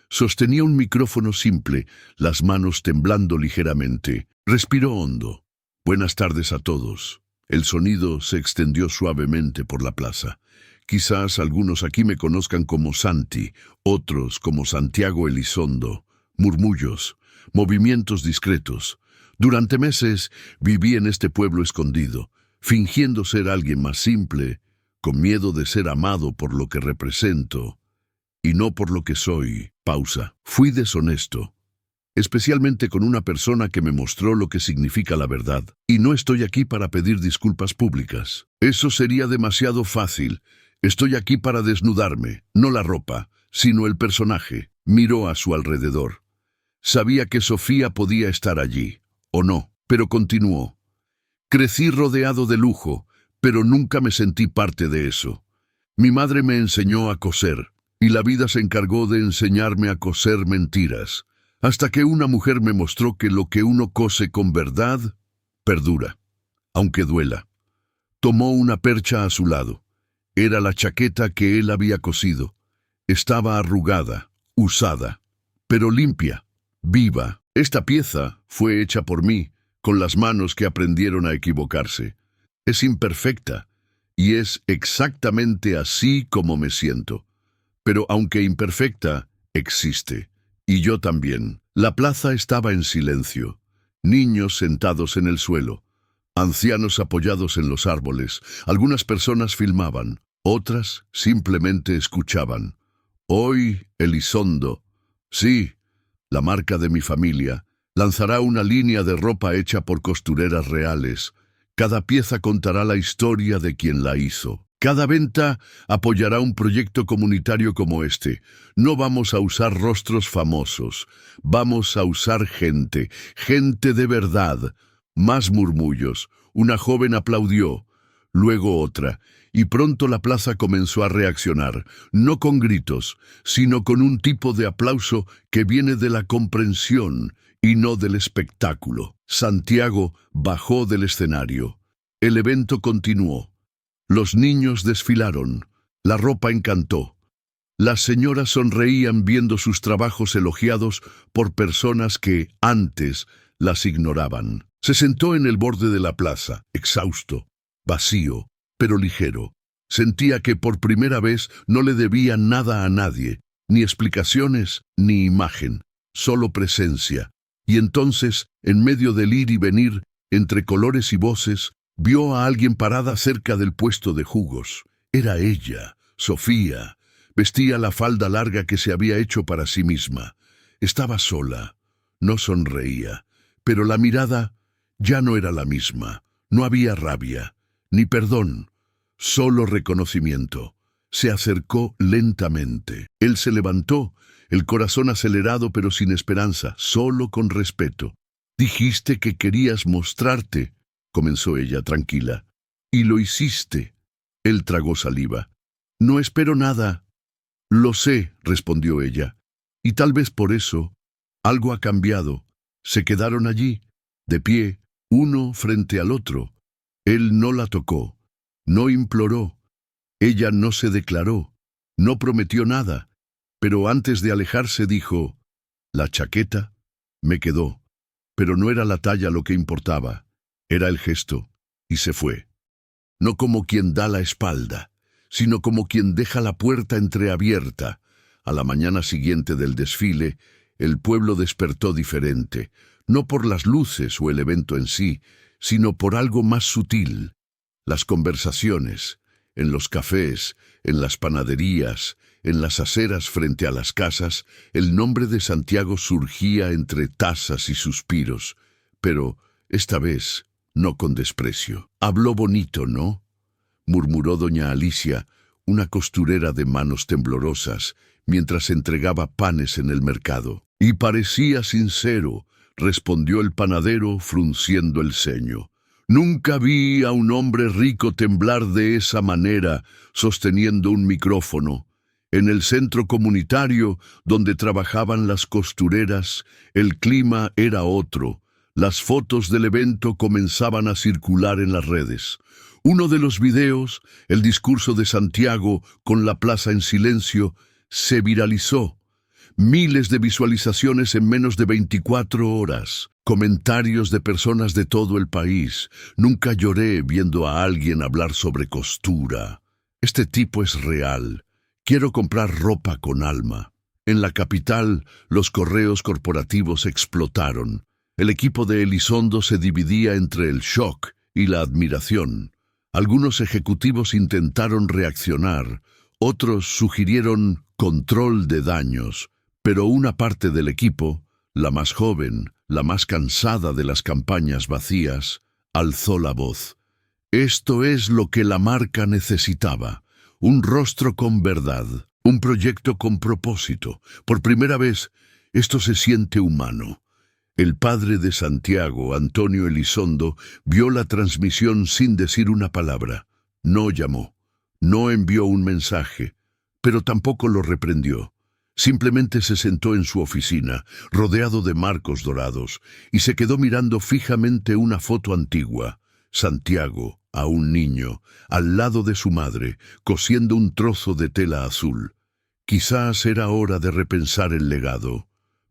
Sostenía un micrófono simple, las manos temblando ligeramente. Respiró hondo. Buenas tardes a todos. El sonido se extendió suavemente por la plaza. Quizás algunos aquí me conozcan como Santi, otros como Santiago Elizondo. Murmullos, movimientos discretos. Durante meses viví en este pueblo escondido, fingiendo ser alguien más simple, con miedo de ser amado por lo que represento y no por lo que soy. Pausa. Fui deshonesto, especialmente con una persona que me mostró lo que significa la verdad. Y no estoy aquí para pedir disculpas públicas. Eso sería demasiado fácil. Estoy aquí para desnudarme, no la ropa, sino el personaje. Miró a su alrededor. Sabía que Sofía podía estar allí, o no, pero continuó. Crecí rodeado de lujo, pero nunca me sentí parte de eso. Mi madre me enseñó a coser, y la vida se encargó de enseñarme a coser mentiras, hasta que una mujer me mostró que lo que uno cose con verdad, perdura, aunque duela. Tomó una percha a su lado. Era la chaqueta que él había cosido. Estaba arrugada, usada, pero limpia, viva. Esta pieza fue hecha por mí, con las manos que aprendieron a equivocarse. Es imperfecta, y es exactamente así como me siento. Pero aunque imperfecta, existe. Y yo también. La plaza estaba en silencio. Niños sentados en el suelo, ancianos apoyados en los árboles. Algunas personas filmaban, otras simplemente escuchaban. Hoy, Elizondo, sí, la marca de mi familia, lanzará una línea de ropa hecha por costureras reales. Cada pieza contará la historia de quien la hizo. Cada venta apoyará un proyecto comunitario como este. No vamos a usar rostros famosos. Vamos a usar gente, gente de verdad. Más murmullos. Una joven aplaudió, luego otra, y pronto la plaza comenzó a reaccionar, no con gritos, sino con un tipo de aplauso que viene de la comprensión y no del espectáculo. Santiago bajó del escenario. El evento continuó. Los niños desfilaron. La ropa encantó. Las señoras sonreían viendo sus trabajos elogiados por personas que, antes, las ignoraban. Se sentó en el borde de la plaza, exhausto, vacío, pero ligero. Sentía que por primera vez no le debía nada a nadie, ni explicaciones, ni imagen, solo presencia. Y entonces, en medio del ir y venir, entre colores y voces, vio a alguien parada cerca del puesto de jugos. Era ella, Sofía. Vestía la falda larga que se había hecho para sí misma. Estaba sola. No sonreía. Pero la mirada ya no era la misma. No había rabia, ni perdón, solo reconocimiento. Se acercó lentamente. Él se levantó, el corazón acelerado pero sin esperanza, solo con respeto. «Dijiste que querías mostrarte», comenzó ella tranquila. «Y lo hiciste». Él tragó saliva. «No espero nada». «Lo sé», respondió ella. «Y tal vez por eso, algo ha cambiado». Se quedaron allí, de pie, uno frente al otro. Él no la tocó, no imploró. Ella no se declaró, no prometió nada. Pero antes de alejarse dijo: «La chaqueta me quedó». Pero no era la talla lo que importaba, era el gesto, y se fue. No como quien da la espalda, sino como quien deja la puerta entreabierta. A la mañana siguiente del desfile, el pueblo despertó diferente, no por las luces o el evento en sí, sino por algo más sutil. Las conversaciones, en los cafés, en las panaderías, en las aceras frente a las casas, el nombre de Santiago surgía entre tazas y suspiros, pero, esta vez, no con desprecio. «Habló bonito, ¿no?», murmuró doña Alicia, una costurera de manos temblorosas, mientras entregaba panes en el mercado. «Y parecía sincero», respondió el panadero frunciendo el ceño. «Nunca vi a un hombre rico temblar de esa manera, sosteniendo un micrófono. En el centro comunitario, donde trabajaban las costureras, el clima era otro. Las fotos del evento comenzaban a circular en las redes. Uno de los videos, el discurso de Santiago con la plaza en silencio, se viralizó. Miles de visualizaciones en menos de 24 horas. Comentarios de personas de todo el país. Nunca lloré viendo a alguien hablar sobre costura. Este tipo es real. Quiero comprar ropa con alma». En la capital, los correos corporativos explotaron. El equipo de Elizondo se dividía entre el shock y la admiración. Algunos ejecutivos intentaron reaccionar, otros sugirieron control de daños, pero una parte del equipo, la más joven, la más cansada de las campañas vacías, alzó la voz. Esto es lo que la marca necesitaba. Un rostro con verdad, un proyecto con propósito. Por primera vez, esto se siente humano. El padre de Santiago, Antonio Elizondo, vio la transmisión sin decir una palabra. No llamó, no envió un mensaje, pero tampoco lo reprendió. Simplemente se sentó en su oficina, rodeado de marcos dorados, y se quedó mirando fijamente una foto antigua. Santiago, aún niño, al lado de su madre, cosiendo un trozo de tela azul. Quizás era hora de repensar el legado.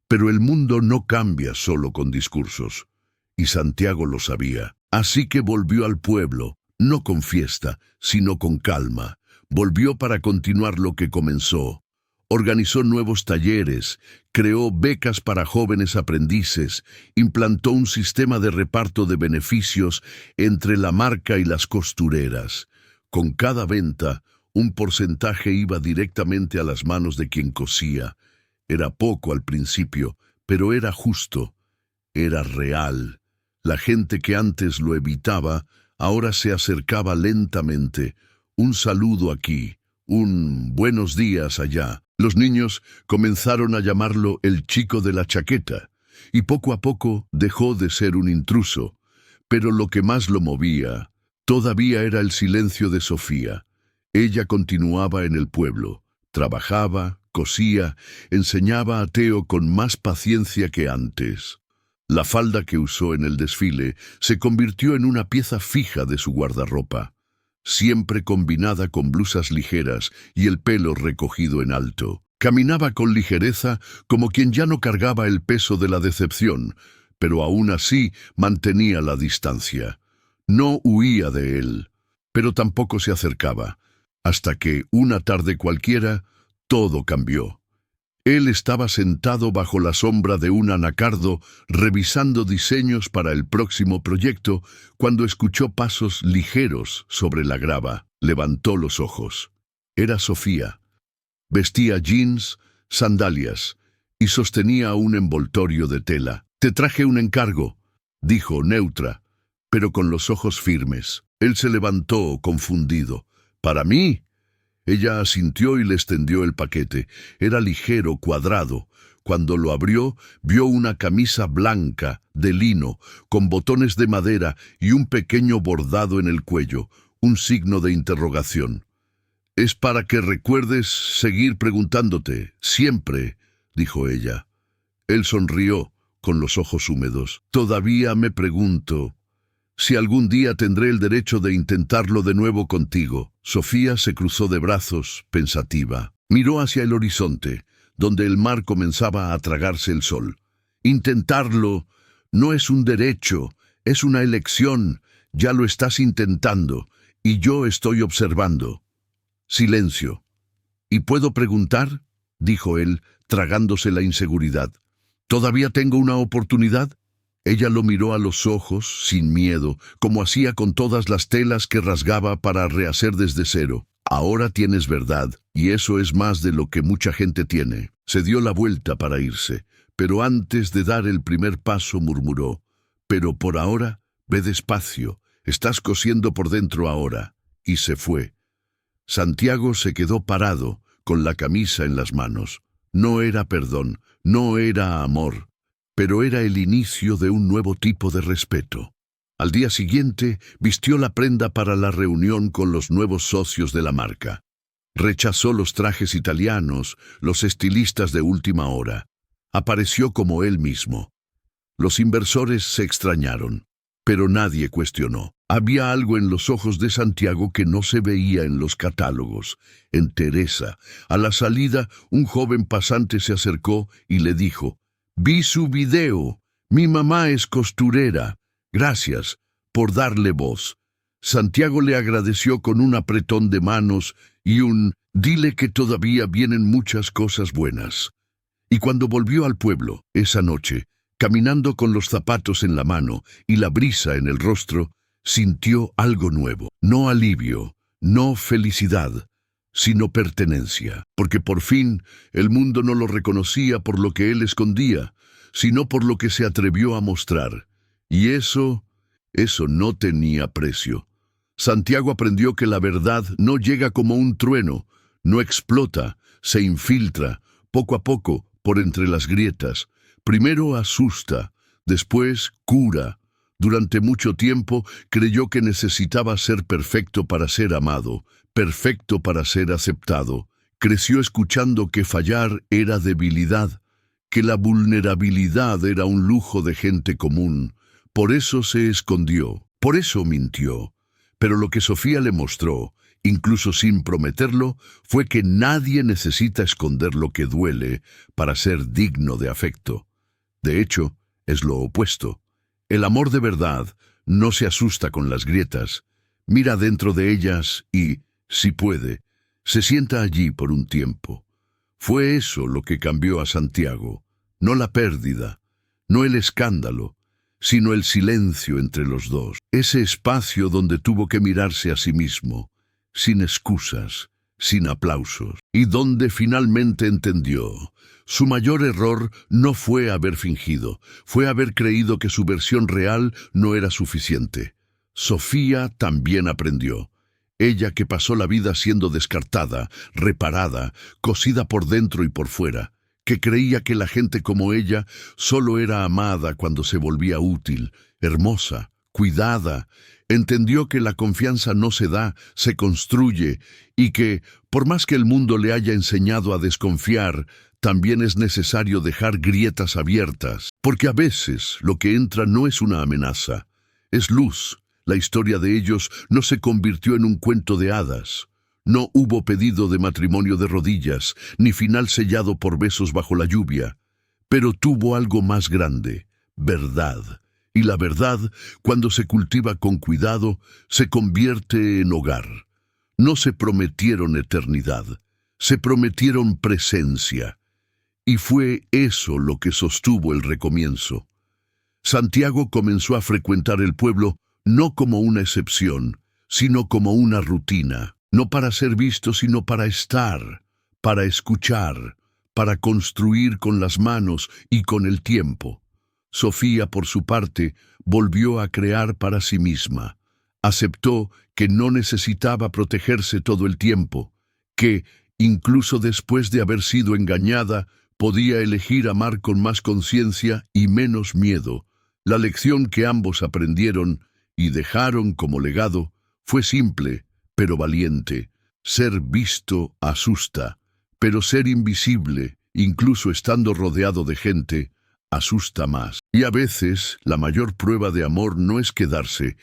Pero el mundo no cambia solo con discursos. Y Santiago lo sabía. Así que volvió al pueblo, no con fiesta, sino con calma. Volvió para continuar lo que comenzó. Organizó nuevos talleres, creó becas para jóvenes aprendices, implantó un sistema de reparto de beneficios entre la marca y las costureras. Con cada venta, un porcentaje iba directamente a las manos de quien cosía. Era poco al principio, pero era justo, era real. La gente que antes lo evitaba, ahora se acercaba lentamente. Un saludo aquí, un buenos días allá. Los niños comenzaron a llamarlo el chico de la chaqueta, y poco a poco dejó de ser un intruso. Pero lo que más lo movía todavía era el silencio de Sofía. Ella continuaba en el pueblo, trabajaba, cosía, enseñaba a Teo con más paciencia que antes. La falda que usó en el desfile se convirtió en una pieza fija de su guardarropa, siempre combinada con blusas ligeras y el pelo recogido en alto. Caminaba con ligereza como quien ya no cargaba el peso de la decepción, pero aún así mantenía la distancia. No huía de él, pero tampoco se acercaba, hasta que, una tarde cualquiera, todo cambió. Él estaba sentado bajo la sombra de un anacardo, revisando diseños para el próximo proyecto, cuando escuchó pasos ligeros sobre la grava. Levantó los ojos. Era Sofía. Vestía jeans, sandalias y sostenía un envoltorio de tela. «Te traje un encargo», dijo neutra, pero con los ojos firmes. Él se levantó, confundido. «¿Para mí?» Ella asintió y le extendió el paquete. Era ligero, cuadrado. Cuando lo abrió, vio una camisa blanca, de lino, con botones de madera y un pequeño bordado en el cuello, un signo de interrogación. «Es para que recuerdes seguir preguntándote, siempre», dijo ella. Él sonrió, con los ojos húmedos. «Todavía me pregunto si algún día tendré el derecho de intentarlo de nuevo contigo». Sofía se cruzó de brazos, pensativa. Miró hacia el horizonte, donde el mar comenzaba a tragarse el sol. «Intentarlo no es un derecho, es una elección. Ya lo estás intentando, y yo estoy observando». Silencio. «¿Y puedo preguntar?», dijo él, tragándose la inseguridad. «¿Todavía tengo una oportunidad?». Ella lo miró a los ojos, sin miedo, como hacía con todas las telas que rasgaba para rehacer desde cero. «Ahora tienes verdad, y eso es más de lo que mucha gente tiene». Se dio la vuelta para irse, pero antes de dar el primer paso murmuró: «Pero por ahora, ve despacio, estás cosiendo por dentro ahora». Y se fue. Santiago se quedó parado, con la camisa en las manos. No era perdón, no era amor, pero era el inicio de un nuevo tipo de respeto. Al día siguiente, vistió la prenda para la reunión con los nuevos socios de la marca. Rechazó los trajes italianos, los estilistas de última hora. Apareció como él mismo. Los inversores se extrañaron, pero nadie cuestionó. Había algo en los ojos de Santiago que no se veía en los catálogos, en Teresa. A la salida, un joven pasante se acercó y le dijo: «Vi su video. Mi mamá es costurera. Gracias por darle voz». Santiago le agradeció con un apretón de manos y un «dile que todavía vienen muchas cosas buenas». Y cuando volvió al pueblo, esa noche, caminando con los zapatos en la mano y la brisa en el rostro, sintió algo nuevo. No alivio, no felicidad, sino pertenencia. Porque por fin el mundo no lo reconocía por lo que él escondía, sino por lo que se atrevió a mostrar. Y eso no tenía precio. Santiago aprendió que la verdad no llega como un trueno, no explota, se infiltra, poco a poco, por entre las grietas. Primero asusta, después cura. Durante mucho tiempo creyó que necesitaba ser perfecto para ser amado, perfecto para ser aceptado. Creció escuchando que fallar era debilidad, que la vulnerabilidad era un lujo de gente común. Por eso se escondió, por eso mintió. Pero lo que Sofía le mostró, incluso sin prometerlo, fue que nadie necesita esconder lo que duele para ser digno de afecto. De hecho, es lo opuesto. El amor de verdad no se asusta con las grietas. Mira dentro de ellas y, si puede, se sienta allí por un tiempo. Fue eso lo que cambió a Santiago, no la pérdida, no el escándalo, sino el silencio entre los dos. Ese espacio donde tuvo que mirarse a sí mismo, sin excusas, sin aplausos, y donde finalmente entendió. Su mayor error no fue haber fingido, fue haber creído que su versión real no era suficiente. Sofía también aprendió. Ella que pasó la vida siendo descartada, reparada, cosida por dentro y por fuera, que creía que la gente como ella solo era amada cuando se volvía útil, hermosa, cuidada, entendió que la confianza no se da, se construye, y que, por más que el mundo le haya enseñado a desconfiar, también es necesario dejar grietas abiertas, porque a veces lo que entra no es una amenaza, es luz. La historia de ellos no se convirtió en un cuento de hadas. No hubo pedido de matrimonio de rodillas, ni final sellado por besos bajo la lluvia, pero tuvo algo más grande, verdad. Y la verdad, cuando se cultiva con cuidado, se convierte en hogar. No se prometieron eternidad, se prometieron presencia. Y fue eso lo que sostuvo el recomienzo. Santiago comenzó a frecuentar el pueblo no como una excepción, sino como una rutina. no para ser visto, sino para estar, para escuchar, para construir con las manos y con el tiempo. Sofía, por su parte, volvió a crear para sí misma. Aceptó que no necesitaba protegerse todo el tiempo, que, incluso después de haber sido engañada, podía elegir amar con más conciencia y menos miedo. La lección que ambos aprendieron y dejaron como legado fue simple, pero valiente. Ser visto asusta, pero ser invisible, incluso estando rodeado de gente, asusta más. Y a veces, la mayor prueba de amor no es quedarse,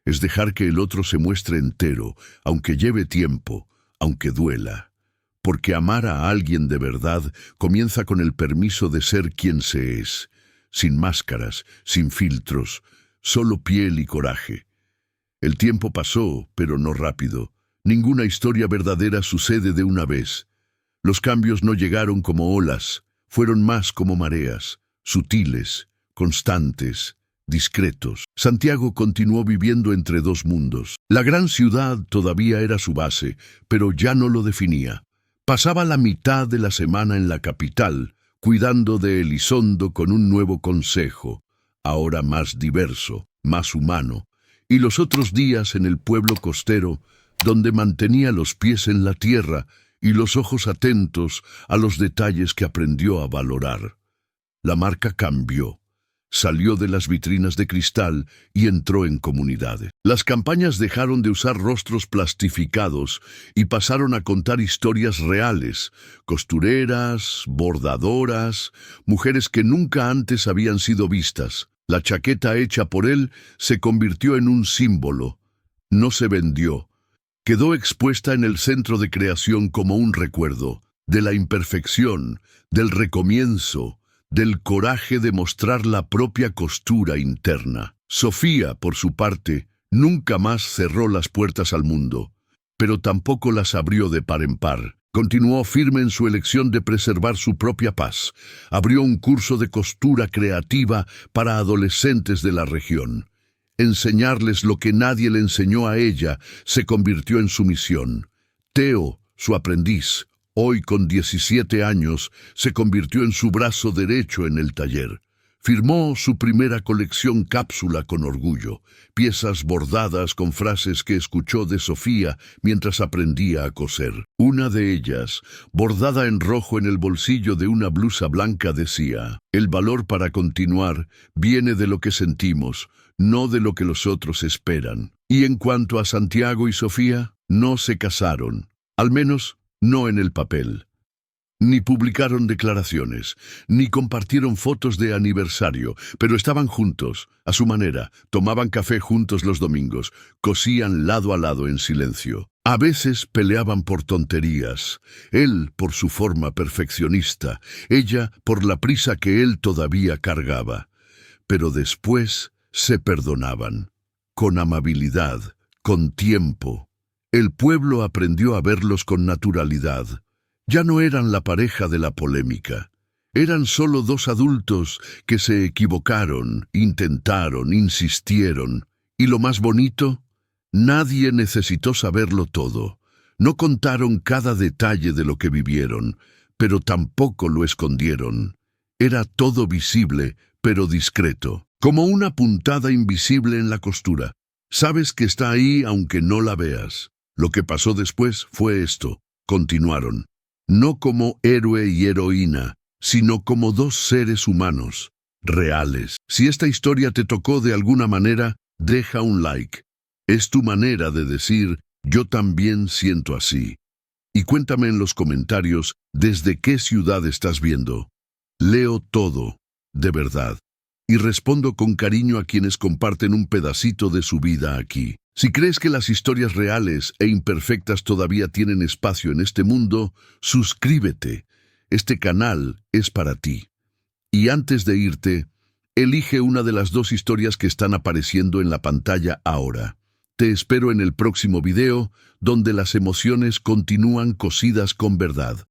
es dejar que el otro se muestre entero, aunque lleve tiempo, aunque duela. Porque amar a alguien de verdad comienza con el permiso de ser quien se es, sin máscaras, sin filtros, solo piel y coraje. El tiempo pasó, pero no rápido. Ninguna historia verdadera sucede de una vez. Los cambios no llegaron como olas, fueron más como mareas, sutiles, constantes, discretos. Santiago continuó viviendo entre dos mundos. La gran ciudad todavía era su base, pero ya no lo definía. Pasaba la mitad de la semana en la capital, cuidando de Elizondo con un nuevo consejo, ahora más diverso, más humano, y los otros días en el pueblo costero, donde mantenía los pies en la tierra y los ojos atentos a los detalles que aprendió a valorar. La marca cambió. Salió de las vitrinas de cristal y entró en comunidades. Las campañas dejaron de usar rostros plastificados y pasaron a contar historias reales, costureras, bordadoras, mujeres que nunca antes habían sido vistas. La chaqueta hecha por él se convirtió en un símbolo. No se vendió. Quedó expuesta en el centro de creación como un recuerdo de la imperfección, del recomienzo, del coraje de mostrar la propia costura interna. Sofía, por su parte, nunca más cerró las puertas al mundo, pero tampoco las abrió de par en par. Continuó firme en su elección de preservar su propia paz. Abrió un curso de costura creativa para adolescentes de la región. Enseñarles lo que nadie le enseñó a ella se convirtió en su misión. Teo, su aprendiz, hoy con 17 años, se convirtió en su brazo derecho en el taller. Firmó su primera colección cápsula con orgullo, piezas bordadas con frases que escuchó de Sofía mientras aprendía a coser. Una de ellas, bordada en rojo en el bolsillo de una blusa blanca, decía: «El valor para continuar viene de lo que sentimos, no de lo que los otros esperan». Y en cuanto a Santiago y Sofía, no se casaron, al menos no en el papel. Ni publicaron declaraciones, ni compartieron fotos de aniversario, pero estaban juntos, a su manera, tomaban café juntos los domingos, cosían lado a lado en silencio. A veces peleaban por tonterías, él por su forma perfeccionista, ella por la prisa que él todavía cargaba. Pero después se perdonaban, con amabilidad, con tiempo. El pueblo aprendió a verlos con naturalidad. Ya no eran la pareja de la polémica. Eran solo dos adultos que se equivocaron, intentaron, insistieron. Y lo más bonito, nadie necesitó saberlo todo. No contaron cada detalle de lo que vivieron, pero tampoco lo escondieron. Era todo visible, pero discreto, como una puntada invisible en la costura. Sabes que está ahí aunque no la veas. Lo que pasó después fue esto. Continuaron. No como héroe y heroína, sino como dos seres humanos, reales. Si esta historia te tocó de alguna manera, deja un like. Es tu manera de decir, yo también siento así. Y cuéntame en los comentarios desde qué ciudad estás viendo. Leo todo, de verdad. Y respondo con cariño a quienes comparten un pedacito de su vida aquí. Si crees que las historias reales e imperfectas todavía tienen espacio en este mundo, suscríbete. Este canal es para ti. Y antes de irte, elige una de las dos historias que están apareciendo en la pantalla ahora. Te espero en el próximo video, donde las emociones continúan cosidas con verdad.